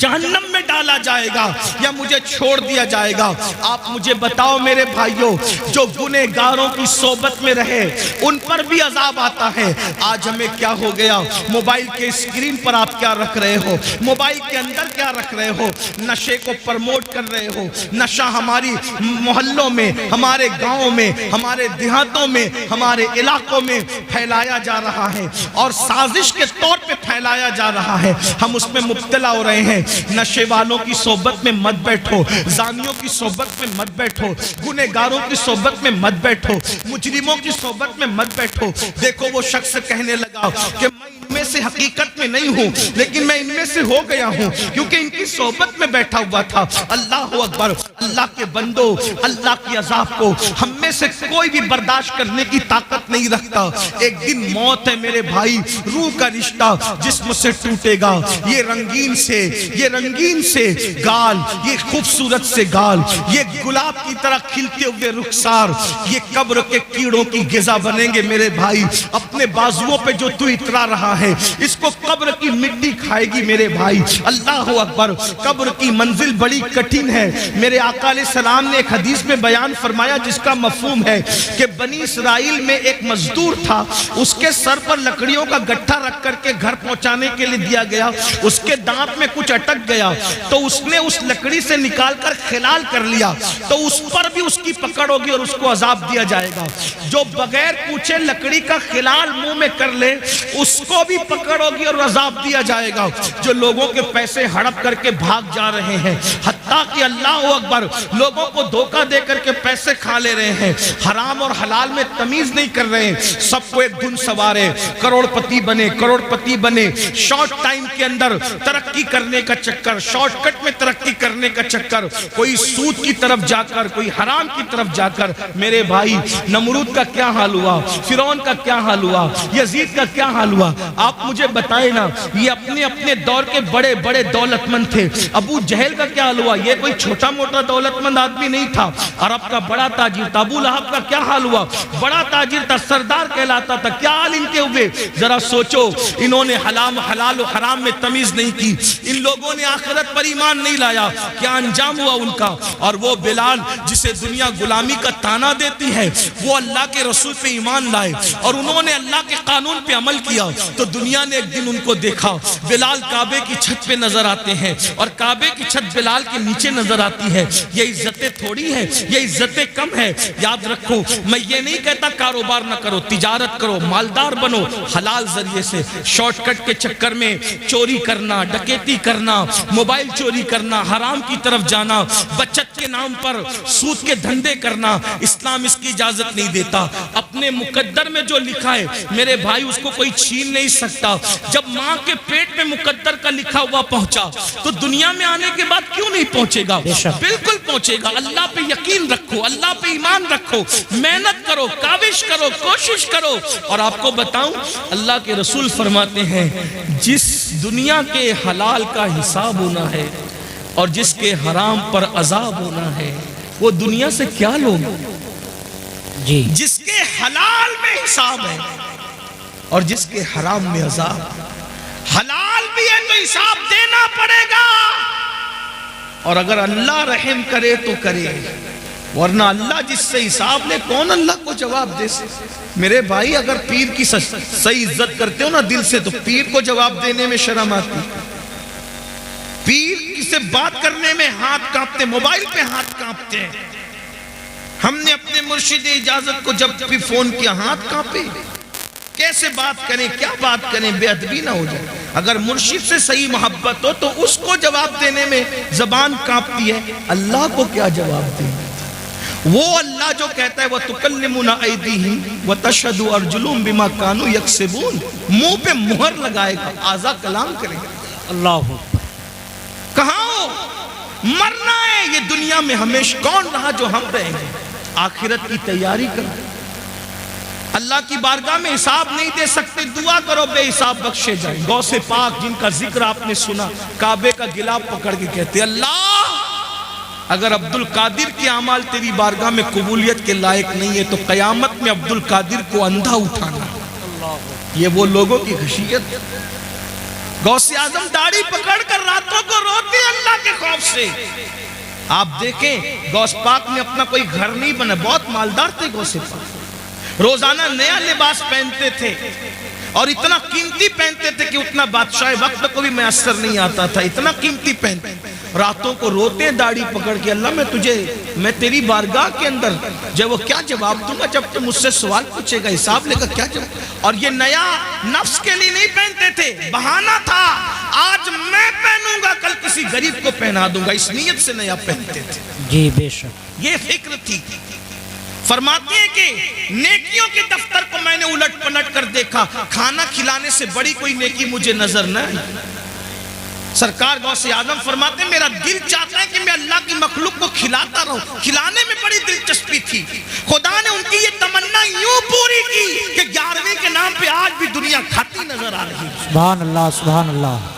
جہنم میں ڈالا جائے گا یا مجھے چھوڑ دیا جائے گا. آپ مجھے بتاؤ میرے بھائیوں, جو گنہگاروں کی صحبت میں رہے ان پر بھی عذاب آتا ہے. آج ہمیں کیا ہو گیا, موبائل کے اسکرین پر آپ کیا رکھ رہے ہو, موبائل کے اندر کیا رکھ رہے ہو, نشے کو پرموٹ کر رہے ہو. نشہ ہماری محلوں میں, ہمارے گاؤں میں, ہمارے دیہاتوں میں, ہمارے علاقوں میں پھیلایا جا رہا ہے اور سازش کے طور پہ پھیلایا جا رہا ہے. ہم اس میں مبتلا ہو رہے ہیں. نشے والوں کی صحبت میں مت بیٹھو, زانیوں کی صحبت میں مت بیٹھو, گنہگاروں کی صحبت میں مت بیٹھو, مجرموں کی صحبت میں مت بیٹھو. دیکھو وہ شخص کہنے لگا کہ میں ان میں سے حقیقت میں نہیں ہوں لیکن میں ان میں سے ہو گیا ہوں کیونکہ ان کی صحبت میں بیٹھا ہوا تھا. اللہ اکبر. اللہ کے بندو, اللہ کی عذاب کو ہم میں سے کوئی بھی برداشت کرنے کی طاقت نہیں رکھتا. ایک دن موت ہے میرے بھائی, روح کا رشتہ جسم سے ٹوٹے گا. یہ رنگین سے گال, یہ خوبصورت سے گال, یہ گلاب کی طرح کھلتے ہوئے رخسار, یہ قبر کے کیڑوں کی غذا بنیں گے میرے بھائی. اپنے بازوؤں پہ جو تو اترا رہا ہے اس کو قبر کی مٹی کھائے گی میرے بھائی. اللہ اکبر. قبر کی منزل بڑی کٹھن ہے. میرے آقا علیہ السلام نے ایک حدیث میں بیان فرمایا جس کا مفہوم ہے کہ بنی بنی اسرائیل میں ایک مزدور تھا، اس کے سر پر لکڑیوں کا گٹھا رکھ کر کے گھر پہنچانے کے لیے دیا گیا، اس کے دانت میں کچھ اٹک گیا تو اس نے اس لکڑی سے نکال کر خلال کر لیا، تو اس پر بھی اس کی پکڑ ہوگی اور اس کو عذاب دیا جائے گا۔ جو بغیر پوچھے لکڑی کا خلال منہ میں کر لے اس کو بھی پکڑ ہوگی اور عذاب دیا جائے گا۔ جو لوگوں کے پیسے ہڑپ کر کے بھاگ جا رہے ہیں، حتیٰ کہ اللہ اکبر لوگوں کو دھوکہ دے کر کے پیسے کھا لے رہے ہیں، حرام اور حلال میں تمیز نہیں کر رہے ہیں، سب کو ایک دھن سوارے، کروڑ پتی بنے، شارٹ ٹائم کے اندر ترقی کرنے کا چکر، شارٹ کٹ میں ترقی کرنے کا چکر، کوئی سود کی طرف جا کر، کوئی حرام کی طرف جا کر۔ میرے بھائی، نمرود کا کیا حال ہوا، فرعون کا کیا حال ہوا، یزید کا کیا حال ہوا، آپ مجھے بتائیں نا۔ یہ اپنے دور کے بڑے بڑے دولت مند تھے۔ ابو جہل کا کیا حال ہوا، یہ کوئی چھوٹا موٹا دولت مند آدمی نہیں تھا، عرب کا بڑا تاجر تھا۔ ابو لہب کا کیا حال ہوا، بڑا تاجر تھا، سردار کہلاتا تھا، کیا حال ان کے ہوئے؟ ذرا سوچو، انہوں نے حلال و حرام میں تمیز نہیں کی، ان لوگوں نے آخرت پر ایمان نہیں لایا، کیا انجام ہوا ان کا؟ اور وہ بلال جسے دنیا غلامی کا تانا دیتی ہے، وہ اللہ کے رسول پہ ایمان لائے اور انہوں نے اللہ کے قانون پہ عمل کیا، تو دنیا نے ایک دن ان کو دیکھا۔ بلال کعبے کی چھت پہ نظر آتے ہیں اور کعبے کی چھت بلال کے نیچے نظر آتی ہے۔ یہ عزتیں تھوڑی ہیں، یہ عزتیں کم ہیں۔ یاد رکھو، میں یہ نہیں کہتا کاروبار نہ کرو، تجارت کرو، مالدار بنو، حلال ذریعے سے۔ شارٹ کٹ کے چکر میں چوری کرنا، ڈکیتی کرنا، موبائل چوری کرنا، حرام کی طرف جانا، بچت کے نام پر سود کے دھندے کرنا، اسلام اس کی اجازت نہیں دیتا۔ اپنے مقدر میں جو لکھا ہے میرے بھائی، اس کو کوئی چھین نہیں سکتا۔ جب ماں کے پیٹ میں مقدر کا لکھا ہوا پہنچا تو دنیا میں آنے کے بعد کیوں نہیں پہنچے گا؟ بالکل پہنچے گا۔ اللہ پہ یقین رکھو، اللہ پہ ایمان رکھو، محنت کرو، کاوش کرو، کوشش کرو۔ اور آپ کو بتاؤں، اللہ کے رسول فرماتے ہیں، جس دنیا کے حلال کا حساب ہونا ہے اور جس کے حرام پر عذاب ہونا ہے، وہ دنیا سے کیا لوگ؟ جی، جس کے حلال میں حساب ہے اور جس کے حرام میں عذاب۔ حلال بھی ہے تو حساب دینا پڑے گا، اور اگر اللہ رحم کرے تو کرے، ورنہ اللہ جس سے حساب لے، کون اللہ کو جواب دے سکے؟ میرے بھائی، اگر پیر کی صحیح عزت کرتے ہو نا دل سے، تو پیر کو جواب دینے میں شرم آتی، پیر سے بات کرنے میں ہاتھ کانپتے، موبائل پہ ہاتھ کانپتے ہیں۔ ہم نے اپنے مرشد اجازت کو جب بھی فون کیا، ہاتھ کانپے، کیسے بات کریں، کیا بات کریں، بے ادبی نہ ہو جائے۔ اگر مرشد سے صحیح محبت ہو تو اس کو جواب دینے میں زبان کانپتی ہے، اللہ کو کیا جواب دیں؟ وہ اللہ جو کہتا ہے وَتُكَلِّمُنَا أَيْدِيهِمْ وَتَشْهَدُ أَرْجُلُهُمْ بِمَا كَانُوا يَكْسِبُونَ، منہ پہ مہر لگائے گا، اعضا کلام کرے گا۔ اللہ کہاں ہو؟ مرنا ہے یہ دنیا میں، ہمیشہ کون رہا جو ہم رہیں گے؟ آخرت کی تیاری کرو، اللہ کی بارگاہ میں حساب نہیں دے سکتے، دعا کرو بے حساب بخشے جائیں۔ غوث پاک جن کا ذکر آپ نے سنا، کعبے کا گلاب پکڑ کے کہتے اللہ، اگر عبد القادر کے اعمال تیری بارگاہ میں قبولیت کے لائق نہیں ہے تو قیامت میں عبد القادر کو اندھا اٹھانا۔ یہ وہ لوگوں کی خشیت۔ غوث اعظم داڑھی پکڑ کر راتوں کو روتے اللہ کے خوف سے۔ آپ دیکھیں، غوث پاک نے اپنا کوئی گھر نہیں بنا، بہت مالدار تھے غوث پاک، روزانہ نیا لباس پہنتے تھے اور اتنا قیمتی پہنتے تھے کہ اتنا بادشاہ وقت کو بھی میسر نہیں آتا تھا، اتنا قیمتی پہنتے۔ راتوں کو روتے داڑھی پکڑ کے، اللہ میں تیری بارگاہ کے اندر جب وہ کیا جواب دوں گا جب تو مجھ سے سوال پوچھے گا، حساب لے گا، کیا جواب؟ اور یہ نیا نفس کے لیے نہیں پہنتے تھے، بہانہ تھا، آج میں پہنوں گا کل کسی غریب کو پہنا دوں گا، اس نیت سے نیا پہنتے تھے۔ جی بے شک، یہ فکر تھی۔ فرماتے ہیں کہ نیکیوں کے دفتر کو میں نے الٹ پلٹ کر دیکھا، کھانا کھلانے سے بڑی کوئی نیکی مجھے نظر نہ آئی۔ سرکار غوث اعظم فرماتے ہیں میرا دل چاہتا ہے کہ میں اللہ کی مخلوق کو کھلاتا رہوں، کھلانے میں بڑی دلچسپی تھی۔ خدا نے ان کی یہ تمنا یوں پوری کی کہ 11ویں کے نام پہ آج بھی دنیا کھاتی نظر آ رہی ہے۔ سبحان اللہ، سبحان اللہ۔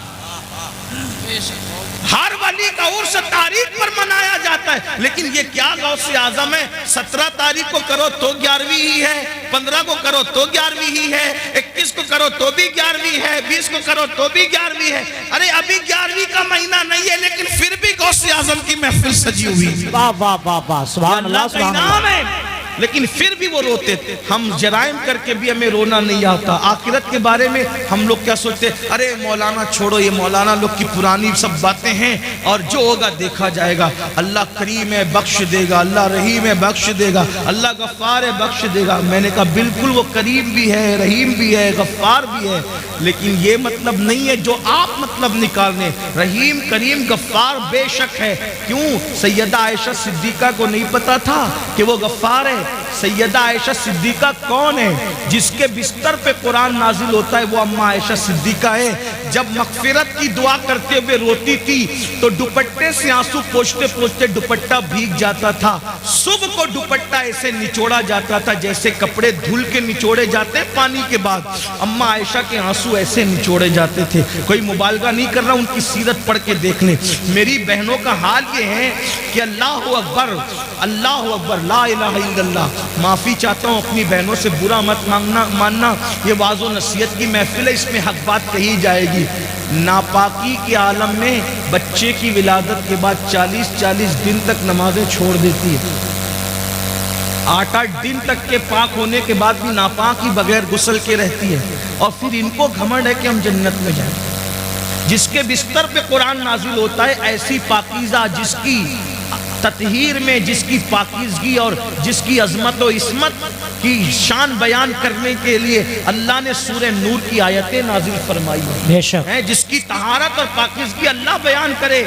ہر ولی کا عرس تاریخ پر منایا جاتا ہے، لیکن یہ کیا غوث اعظم ہے، 17 تاریخ کو کرو تو 11ویں ہی ہے، 15 کو کرو تو 11ویں ہی ہے، 21 کو کرو تو بھی 11ویں ہے، 20 کو کرو تو بھی 11ویں ہے۔ ارے ابھی 11ویں کا مہینہ نہیں ہے لیکن پھر بھی غوث اعظم کی محفل سجی ہوئی ہے۔ واہ واہ واہ واہ، سبحان اللہ، اللہ کا سبحان انعام اللہ۔ ہے۔ لیکن پھر بھی وہ روتے تھے. ہم جرائم کر کے بھی ہمیں رونا نہیں آتا. آخرت کے بارے میں ہم لوگ کیا سوچتے ہیں؟ ارے مولانا چھوڑو، یہ مولانا لوگ کی پرانی سب باتیں ہیں اور جو ہوگا دیکھا جائے گا. اللہ کریم ہے بخش دے گا، اللہ رحیم ہے بخش دے گا، اللہ غفار ہے بخش دے گا. میں نے کہا بالکل وہ کریم بھی ہے، رحیم بھی ہے، غفار بھی ہے، لیکن یہ مطلب نہیں ہے جو آپ مطلب نکالنے. رحیم کریم غفار بے شک ہے. کیوں؟ سیدہ عائشہ صدیقہ کو نہیں پتا تھا کہ وہ غفار ہے؟ سیدہ عائشہ صدیقہ کون ہے؟ جس کے بستر پہ قرآن نازل ہوتا ہے وہ اماں عائشہ صدیقہ ہے. جب مغفرت کی دعا کرتے ہوئے روتی تھی تو دوپٹے سے آنسو پوچھتے پوچھتے دوپٹہ بھیگ جاتا تھا. صبح کو دوپٹہ ایسے نچوڑا جاتا تھا جیسے کپڑے دھل کے نچوڑے جاتے پانی کے بعد. اماں عائشہ کے آنسو ایسے نچوڑے جاتے تھے. کوئی مبالغہ نہیں کر رہا، ان کی سیرت پڑھ کے دیکھ لیں. میری بہنوں کا حال یہ ہے کہ اللہ اکبر، اللہ اکبر، لا الہ الا اللہ. معافی چاہتا ہوں اپنی بہنوں سے، برا مت ماننا. یہ واعظ و نصیحت کی محفل ہے، اس میں حق بات کہی جائے گی. ناپاکی کے عالم میں بچے کی ولادت کے بعد 40 دن تک نمازیں چھوڑ دیتی ہے. 8 دن تک کے پاک ہونے کے بعد بھی ناپاک ہی بغیر غسل کے رہتی ہے. اور پھر ان کو گھمنڈ ہے کہ ہم جنت میں جائیں. جس کے بستر پہ قرآن نازل ہوتا ہے ایسی پاکیزہ جس کی تطہیر میں، جس کی پاکیزگی اور جس کی عظمت و عصمت کی شان بیان کرنے کے لیے اللہ نے سورہ نور کی آیتیں نازل فرمائی بے شک ہیں. جس کی طہارت اور پاکیزگی اللہ بیان کرے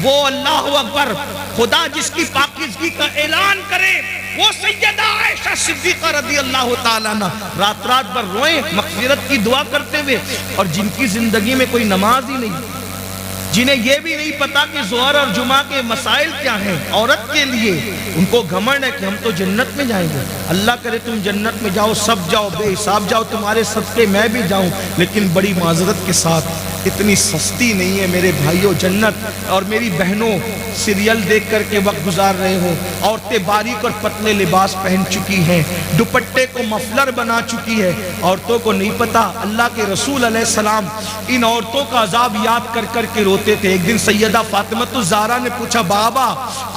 وہ اللہ اکبر. خدا جس کی پاکیزگی کا اعلان کرے وہ سیدہ عائشہ صدیقہ رضی اللہ تعالیٰ عنہ. رات رات بھر روئیں مغفرت کی دعا کرتے ہوئے، اور جن کی زندگی میں کوئی نماز ہی نہیں، جنہیں یہ بھی نہیں پتا کہ ظہر اور جمعہ کے مسائل کیا ہیں عورت کے لیے، ان کو گھمنڈ ہے کہ ہم تو جنت میں جائیں گے. اللہ کرے تم جنت میں جاؤ، سب جاؤ، بے حساب جاؤ، تمہارے صدقے میں بھی جاؤں. لیکن بڑی معذرت کے ساتھ اتنی سستی نہیں ہے میرے بھائیوں جنت. اور میری بہنوں سیریل دیکھ کر کے وقت گزار رہے ہو. عورتیں باریک اور پتلے لباس پہن چکی ہیں، دوپٹے کو مفلر بنا چکی ہے. عورتوں کو نہیں پتا اللہ کے رسول علیہ السلام ان عورتوں کا عذاب یاد کر کر کے روتے تھے. ایک دن سیدہ فاطمہ الزہرا نے پوچھا بابا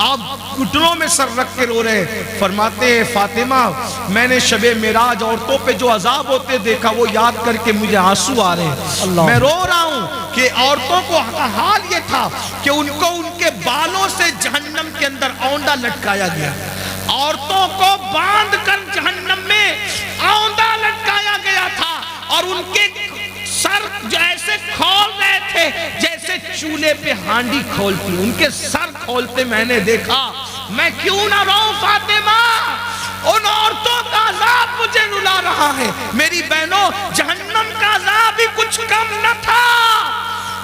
آپ گھٹنوں میں سر رکھ کے رو رہے. فرماتے ہیں فاطمہ میں نے شب معراج عورتوں پہ جو عذاب ہوتے دیکھا وہ یاد کر کے مجھے آنسو آ رہے ہیں. میں رو رہا ہوں کہ عورتوں کو حال یہ تھا کہ ان کو ان کے بالوں سے جہنم کے اندر اوندا لٹکایا گیا. عورتوں کو باندھ کر جہنم میں اوندا لٹکایا گیا تھا اور ان کے سر جو ایسے کھول رہے تھے جیسے چولہے پہ ہانڈی کھولتی. ان کے سر کھولتے میں نے دیکھا. میں کیوں نہ رہوں فاطمہ، ان عورتوں کا عذاب مجھے رلا رہا ہے. میری بہنوں جہنم کا عذاب ہی کچھ کم نہ تھا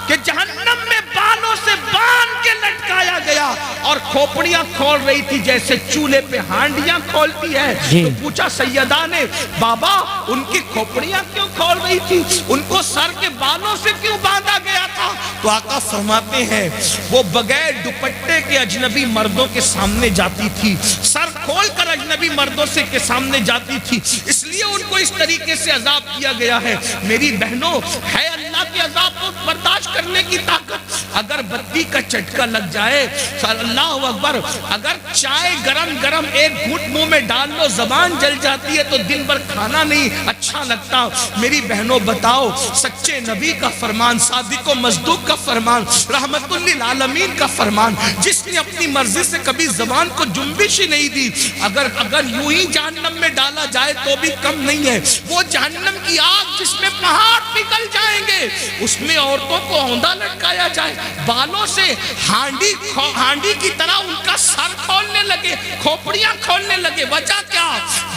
کہ جہنم میں بالوں سے باندھ کے لٹکایا گیا اور کھوپڑیاں کھول رہی تھی جیسے چولہے پہ ہانڈیاں کھولتی ہے. تو پوچھا سیدہ نے بابا ان کی کھوپڑیاں کیوں کھول رہی تھی، ان کو سر کے بالوں سے کیوں باندھا گیا تھا؟ تو آقا فرماتے ہیں وہ بغیر دوپٹے کے اجنبی مردوں کے سامنے جاتی تھی، سر کھول کر اجنبی مردوں سے کے سامنے جاتی تھی، اس لیے ان کو اس طریقے سے عذاب کیا گیا ہے. میری بہنوں ہے اللہ کے عذاب کو برداشت کرنے کی طاقت. اگر بتی کا چٹکا لگ جائے، اللہ اکبر، اگر چائے گرم گرم ایک گھٹ منہ میں ڈال لو زبان جل جاتی ہے تو دن بھر کھانا نہیں اچھا لگتا. میری بہنوں بتاؤ سچے نبی کا فرمان، صادق و مصدوق کا فرمان، رحمت للعالمین کا فرمان، جس نے اپنی مرضی سے کبھی زبان کو جنبش ہی نہیں دی، اگر یوں ہی جہنم میں ڈالا جائے تو بھی کم نہیں ہے. وہ جہنم کی آگ جس میں پہاڑ پگھل جائیں گے، اس میں عورتوں کو اوندا لٹکایا جائے، بالوں سے ہانڈی کی طرح ان کا سر کھولنے لگے، کھوپڑیاں کھولنے لگے. وجہ کیا؟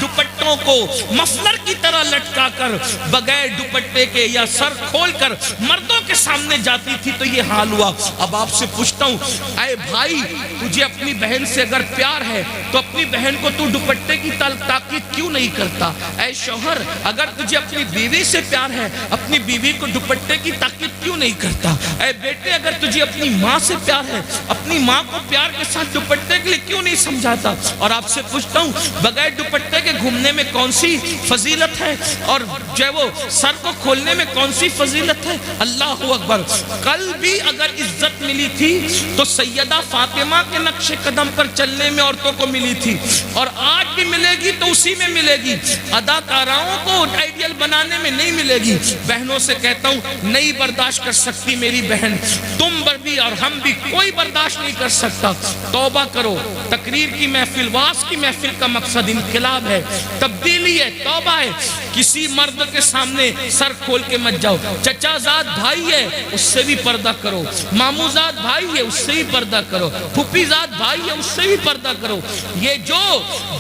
دوپٹوں کو مفلر کی طرح لٹکا کر بغیر دوپٹے کے یا سر کھول کر مردوں کے سامنے جاتی تھی. تو یہ حال ہوا. اب آپ سے پوچھتا ہوں اے بھائی، تجھے اپنی بہن سے اگر پیار ہے تو اپنی بہن کو تو دوپٹے کی تاکید کیوں نہیں کرتا؟ اے شوہر اگر تجھے اپنی بیوی سے پیار ہے اپنی بیوی کو دوپٹے کی تاکید کیوں نہیں کرتا؟ اے بیٹے اگر تجھے اپنی ماں سے پیار ہے، اپنی ماں کو پیار کے ساتھ دوپٹے کے لیے کیوں نہیں سمجھاتا؟ اور آپ سے پوچھتا ہوں بغیر دوپٹے کے گھومنے میں کون سی فضیلت ہے، اور جو ہے وہ سر کو کھولنے میں کون سی فضیلت ہے؟ اللہ اکبر۔ کل بھی اگر عزت ملی تھی تو سیدہ فاطمہ کے نقش قدم پر چلنے میں عورتوں کو ملی تھی، اور آج بھی ملے گی تو اسی میں ملے گی، اداکاراؤں کو آئیڈیل بنانے میں نہیں ملے گی۔ بہنوں سے کہتا ہوں نہیں برداشت کر سکتی میری بہن، تم بھی اور ہم بھی، کوئی برداشت نہیں کر سکتا۔ توبہ کرو۔ تقریر کی محفل، واز کی محفل کا مقصد انقلاب ہے، تبدیلی ہے، توبہ ہے۔ کسی مرد کے سامنے سر کھول کے مت جاؤ۔ چچا زاد بھائی ہے اس سے بھی پردہ کرو، مامو زاد بھائی ہے اس سے بھی پردہ کرو، پھوپھی زاد بھائی ہے اس سے بھی پردہ کرو۔ یہ جو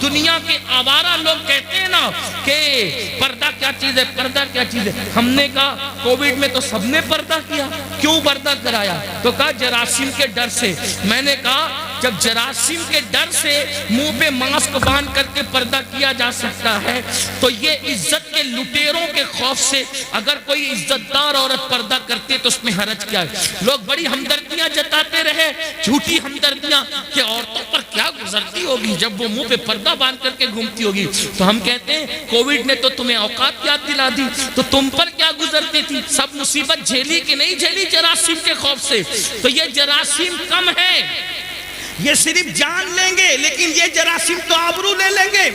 دنیا کے آوارہ لوگ کہتے ہیں نا کہ پردہ کیا چیز ہے، پردہ کیا چیز ہے، ہم نے کہا کووڈ میں تو سب نے پردہ کیا، کیوں پردہ کرایا؟ تو کہا جراثیم کے ڈر سے۔ میں نے کہا جب جراثیم کے ڈر سے منہ پہ ماسک باندھ کر کے پردہ کیا جا سکتا ہے تو یہ عزت کے لٹیروں کے خوف سے اگر کوئی عزت دار عورت پردہ کرتی ہے تو اس میں حرج کیا ہے؟ لوگ بڑی ہمدردیاں جتاتے رہے، جھوٹی ہمدردیاں، کہ عورتوں پر کیا گزرتی ہوگی جب وہ منہ پہ پردہ باندھ کر کے گھومتی ہوگی۔ تو ہم کہتے ہیں کووڈ نے تو تمہیں اوقات یاد دلا دی، تو تم پر کیا گزرتی تھی؟ سب مصیبت جھیلی کہ نہیں جھیلی جراثیم کے خوف سے؟ تو یہ جراثیم کم ہے، یہ صرف جان لیں گے لیکن یہ جراثیم تو آبرو لے لیں گے،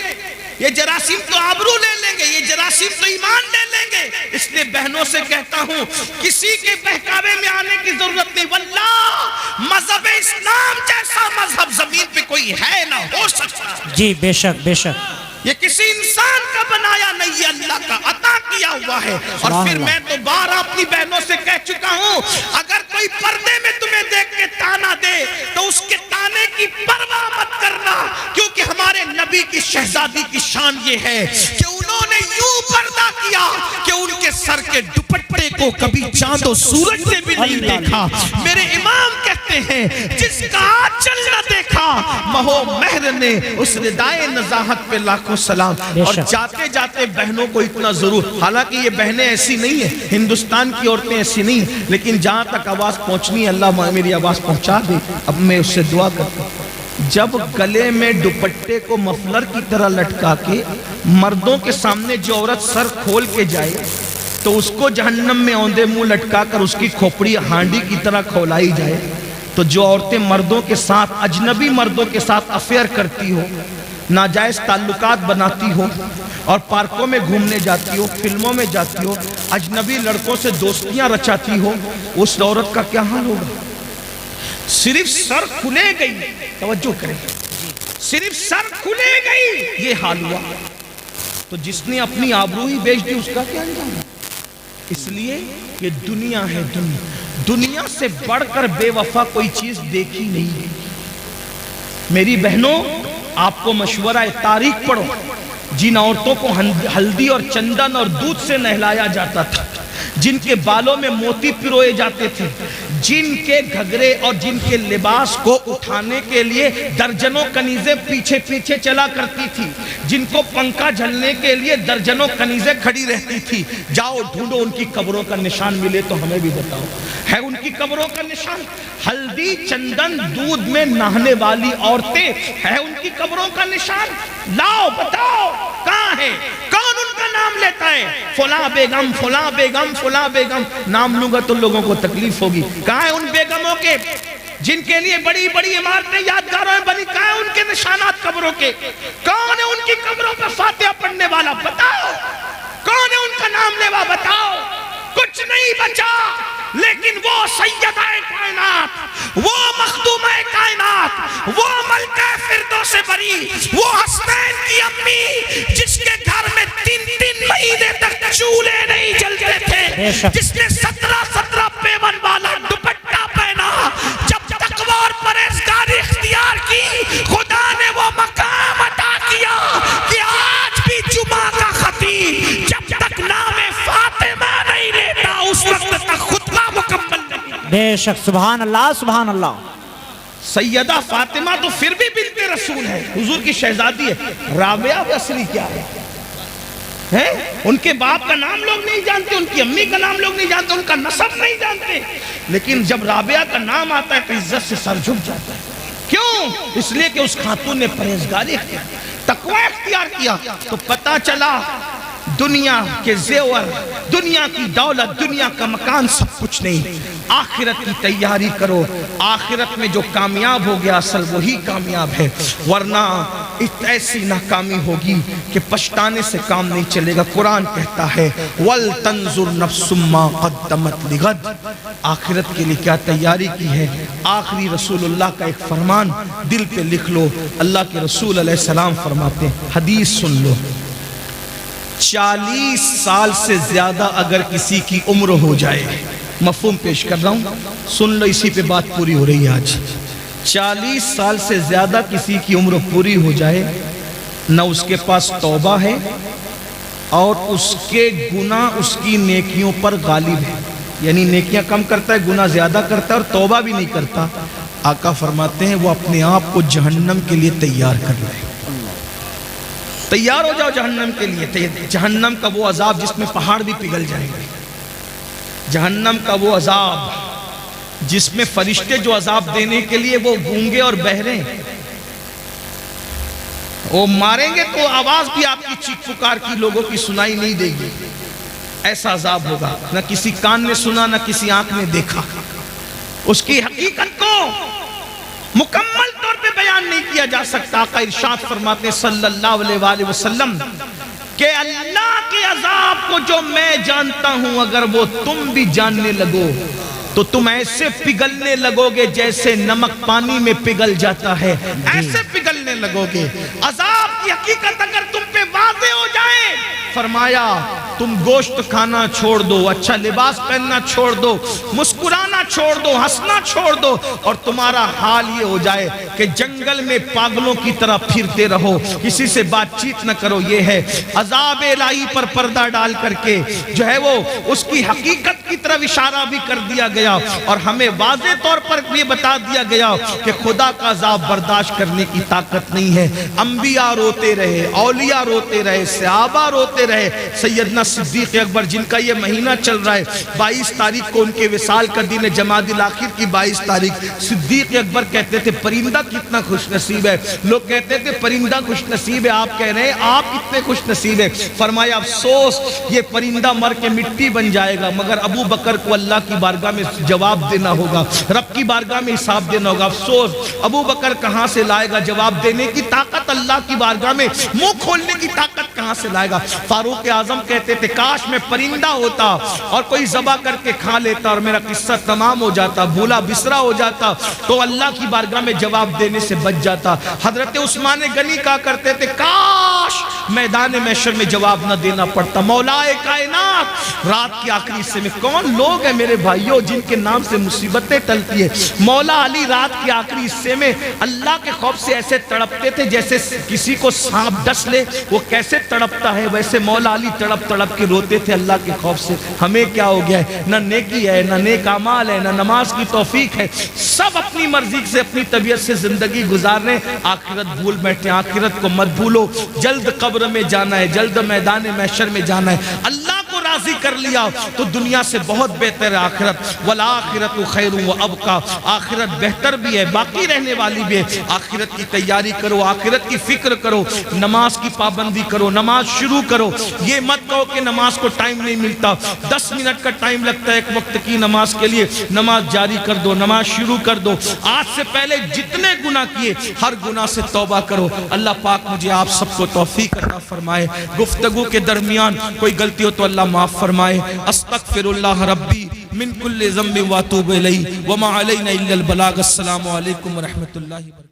یہ جراثیم تو آبرو لے لیں گے، یہ جراثیم تو ایمان لے لیں گے۔ اس لیے بہنوں سے کہتا ہوں کسی کے بہکاوے میں آنے کی ضرورت نہیں۔ واللہ مذہب اسلام جیسا مذہب زمین پہ کوئی ہے نہ ہو سکتا۔ جی بے شک بے شک، یہ کسی انسان کا بنایا نہیں، یہ اللہ کا عطا کیا ہوا ہے۔ اور پھر میں تو بار اپنی بہنوں سے کہہ چکا ہوں اگر کوئی پردے میں تمہیں دیکھ کے تانا دے تو اس کے تانے کی پرواہ مت کرنا، کیونکہ ہمارے نبی کی شہزادی کی شان یہ ہے کہ انہوں نے یوں پردہ کیا کہ ان کے سر کے دوپٹے کو کبھی چاند و سورج نے بھی نہیں دیکھا۔ میرے امام کہتے ہیں جس کا آنچل نہ دیکھا مہو مہر نے اس ردائے نزاہت پہ لاکھوں سلام۔ اور جاتے جاتے بہنوں کو اتنا ضرور، حالانکہ یہ بہنیں ایسی نہیں ہیں، ہندوستان کی عورتیں ایسی نہیں ہیں، لیکن جہاں تک آواز پہنچنی ہے اللہ میری آواز پہنچا دے۔ اب میں اس سے دعا کرتا ہوں جب گلے میں دوپٹے کو مفلر کی طرح لٹکا کے مردوں کے سامنے جو عورت سر کھول کے جائے تو اس کو جہنم میں اوندے منہ لٹکا کر اس کی کھوپڑی ہانڈی کی طرح کھولائی جائے، تو جو عورتیں مردوں کے ساتھ، اجنبی مردوں کے ساتھ افیئر کرتی ہو، ناجائز تعلقات بناتی ہو اور پارکوں میں گھومنے جاتی ہو، فلموں میں جاتی ہو، اجنبی لڑکوں سے دوستیاں رچاتی ہو، اس عورت کا کیا حال ہوگا؟ صرف سر کھلے گئی، توجہ کریں، صرف سر کھلے گئی یہ حال ہوا، تو جس نے اپنی آبرو ہی بیچ دی اس کا کیا انجام؟ اس لیے یہ دنیا ہے، دنیا سے بڑھ کر بے وفا کوئی چیز دیکھی نہیں ہے۔ میری بہنوں آپ کو مشورہ تاریخ پڑھو، جن عورتوں کو ہلدی اور چندن اور دودھ سے نہلایا جاتا تھا، جن کے بالوں میں موتی پروئے جاتے تھے، جن کے گھگرے اور جن کے لباس کو اٹھانے کے لیے درجنوں کنیزیں پیچھے پیچھے چلا کرتی تھی، جن کو پنکھا جھلنے کے لیے درجنوں کنیزیں کھڑی رہتی تھی، جاؤ ڈھونڈو ان کی قبروں کا نشان ملے تو ہمیں بھی بتاؤ، ہے ان کی قبروں کا نشان؟ ہلدی چندن دودھ میں نہانے والی عورتیں، ہے ان کی قبروں کا نشان؟ لاؤ بتاؤ کہاں ہے؟ کون ان کا نام لیتا ہے؟ فلاں بیگم، فلاں بیگم، فلاں بیگم، نام لوں گا تو لوگوں کو تکلیف ہوگی۔ کہاں ہے ان بیگموں کے جن کے لیے بڑی بڑی عمارتیں یادگاروں میں بنی؟ کہاں ہے ان کے نشانات قبروں کے؟ کون ہے ان کی قبروں پر فاتحہ پڑھنے والا؟ بتاؤ کون ہے ان کا نام لیوا؟ بتاؤ۔ کچھ نہیں بچا، لیکن وہ سیدہ کائنات، وہ مخدومہ کائنات، وہ ملکہ فردوس بری، وہ حسنین کی امی جس کے گھر میں 3 مہینے تک چولہے نہیں جلتے تھے، جس نے 17 پیون والا دوپٹہ پہنا، جب تقوی اور پرہیزگاری اختیار کی خدا نے وہ مقام عطا کیا کہ آج بھی جمعہ کا خطیب جب تک نام فاطمہ نہیں لیتا اس وقت تک خطبہ مکمل نہیں۔ بے شک، سبحان اللہ سبحان اللہ۔ سیدہ فاطمہ تو پھر بھی بنت رسول ہے، حضور کی شہزادی ہے۔ رابعہ بصری کیا ہے؟ ان کے باپ کا نام لوگ نہیں جانتے، ان کی امی کا نام لوگ نہیں جانتے، ان کا نسب نہیں جانتے، لیکن جب رابعہ کا نام آتا ہے تو عزت سے سر جھک جاتا ہے. کیوں؟ اس لیے کہ اس خاتون نے پرہیزگاری اختیار کی، تقوی اختیار کیا. تو پتا چلا دنیا کے زیور، دنیا کی دولت، دنیا کا مکان سب کچھ نہیں، آخرت کی تیاری کرو. آخرت میں جو کامیاب ہو گیا اصل وہی کامیاب ہے، ورنہ ایسی ناکامی ہوگی کہ پچھتانے سے کام نہیں چلے گا. قرآن کہتا ہے وَلْتَنْظُرْ نَفْسٌ مَّا قَدَّمَتْ لِغَدٍ، آخرت کے لیے کیا تیاری کی ہے. آخری رسول اللہ کا ایک فرمان دل پہ لکھ لو. اللہ کے رسول علیہ السلام فرماتے ہیں، حدیث سن لو، 40 سال سے زیادہ اگر کسی کی عمر ہو جائے، مفہوم پیش کر رہا ہوں، سن لو، اسی پہ بات پوری ہو رہی ہے آج. 40 سال سے زیادہ کسی کی عمر پوری ہو جائے، نہ اس کے پاس توبہ ہے اور اس کے گناہ اس کی نیکیوں پر غالب ہے. یعنی نیکیاں کم کرتا ہے، گناہ زیادہ کرتا ہے اور توبہ بھی نہیں کرتا. آقا فرماتے ہیں وہ اپنے آپ کو جہنم کے لیے تیار کر لے. تیار ہو جاؤ جہنم کے لیے. جہنم کا وہ عذاب جس میں پہاڑ بھی پگھل جائیں گے، جہنم کا وہ عذاب جس میں فرشتے جو عذاب دینے کے لیے وہ گونگے اور بہرے ہیں، وہ ماریں گے تو آواز بھی آپ کی چیخ پکار کی لوگوں کی سنائی نہیں دے گی. ایسا عذاب ہوگا، نہ کسی کان نے سنا نہ کسی آنکھ نے دیکھا. اس کی حقیقت کو مکمل طور پہ بیان نہیں کیا جا سکتا. آقا ارشاد فرماتے ہیں صلی اللہ علیہ وآلہ وسلم کہ اللہ کے عذاب کو جو میں جانتا ہوں اگر وہ تم بھی جاننے لگو تو تم ایسے پگھلنے لگو گے جیسے نمک پانی میں پگھل جاتا ہے، ایسے پگھلنے لگو گے. عذاب کی حقیقت اگر تم پہ واضح ہو جائے، فرمایا تم گوشت کھانا چھوڑ دو، اچھا لباس پہننا چھوڑ دو، مسکرانا چھوڑ دو، ہنسنا چھوڑ دو، اور تمہارا حال یہ ہو جائے کہ جنگل میں پاگلوں کی طرح پھرتے رہو، کسی سے بات چیت نہ کرو. یہ ہے عذاب الہی پر پردہ ڈال کر کے جو ہے وہ اس کی حقیقت کی طرف اشارہ بھی کر دیا گیا اور ہمیں واضح طور پر یہ بتا دیا گیا کہ خدا کا عذاب برداشت کرنے کی طاقت نہیں ہے. انبیاء روتے رہے، اولیاء روتے رہے، صحابہ روتے رہے. سیدنا صدیق اکبر جن کا یہ مہینہ چل رہا ہے، 22 تاریخ کو ان کے وصال کا دن ہے، جمادی الاخر کی 22 تاریخ. صدیق اکبر کہتے تھے پرندہ کتنا خوش نصیب ہے. لوگ کہتے تھے پرندہ خوش نصیب ہے، آپ کہہ رہے ہیں آپ کتنے خوش نصیب ہے. فرمایا افسوس یہ پرندہ مر کے مٹی بن جائے گا، مگر ابو بکر کو اللہ کی بارگاہ میں جواب دینا ہوگا، رب کی بارگاہ میں حساب دینا ہوگا. افسوس ابو بکر کہاں سے لائے گا جواب دینے کی طاقت، اللہ کی بارگاہ میں منہ کھولنے کی طاقت کہاں سے لائے گا. فاروق اعظم کہتے تھے کاش میں پرندہ ہوتا اور کوئی ذبح کر کے کھا لیتا اور میرا قصہ تمام ہو جاتا، بھولا بسرا ہو جاتا تو اللہ کی بارگاہ میں جواب دینے سے بچ جاتا. حضرت عثمان غنی کہا کرتے تھے کاش میدان محشر میں جواب نہ دینا پڑتا. مولا کائنات رات کے آخری حصے میں کون لوگ ہیں میرے بھائیوں جن کے نام سے مصیبتیں ٹلتی ہے. مولا علی رات کے آخری حصے میں اللہ کے خوف سے ایسے تڑپتے تھے جیسے کسی کو سانپ ڈس لے وہ کیسے تڑپتا ہے، ویسے مولا علی تڑپ تڑپ کے روتے تھے اللہ کے خوف سے. ہمیں کیا ہو گیا ہے، نہ نیکی ہے، نہ نیک اعمال ہے، نہ نماز کی توفیق ہے. سب اپنی مرضی سے اپنی طبیعت سے زندگی گزارنے، آخرت بھول بیٹھے. آخرت کو مت بھولو، جلد قبر میں جانا ہے، جلد میدان محشر میں جانا ہے. اللہ کو راضی کر لیا تو دنیا سے بہت بہتر ہے آخرت. والآخرت خیر و ابقا، آخرت بہتر بھی ہے، باقی رہنے والی بھی ہے. آخرت کی تیاری کرو، آخرت کی فکر کرو، نماز کی پابندی کرو، نماز شروع کرو. یہ مت کہو کہ نماز کو ٹائم نہیں ملتا، 10 منٹ کا ٹائم لگتا ہے ایک وقت کی نماز کے لیے. نماز جاری کر دو، نماز شروع کر دو. آج سے پہلے جتنے گناہ کیے ہر گناہ سے توبہ کرو. اللہ پاک مجھے آپ سب کو توفیق عطا فرمائے. گفتگو کے درمیان کوئی غلطی ہو تو اللہ معاف فرمائے. استغفر اللہ ربی من کل ذنب واتوب الیہ وما علینا الا البلاغ. السلام علیکم ورحمۃ اللہ وبرکاتہ.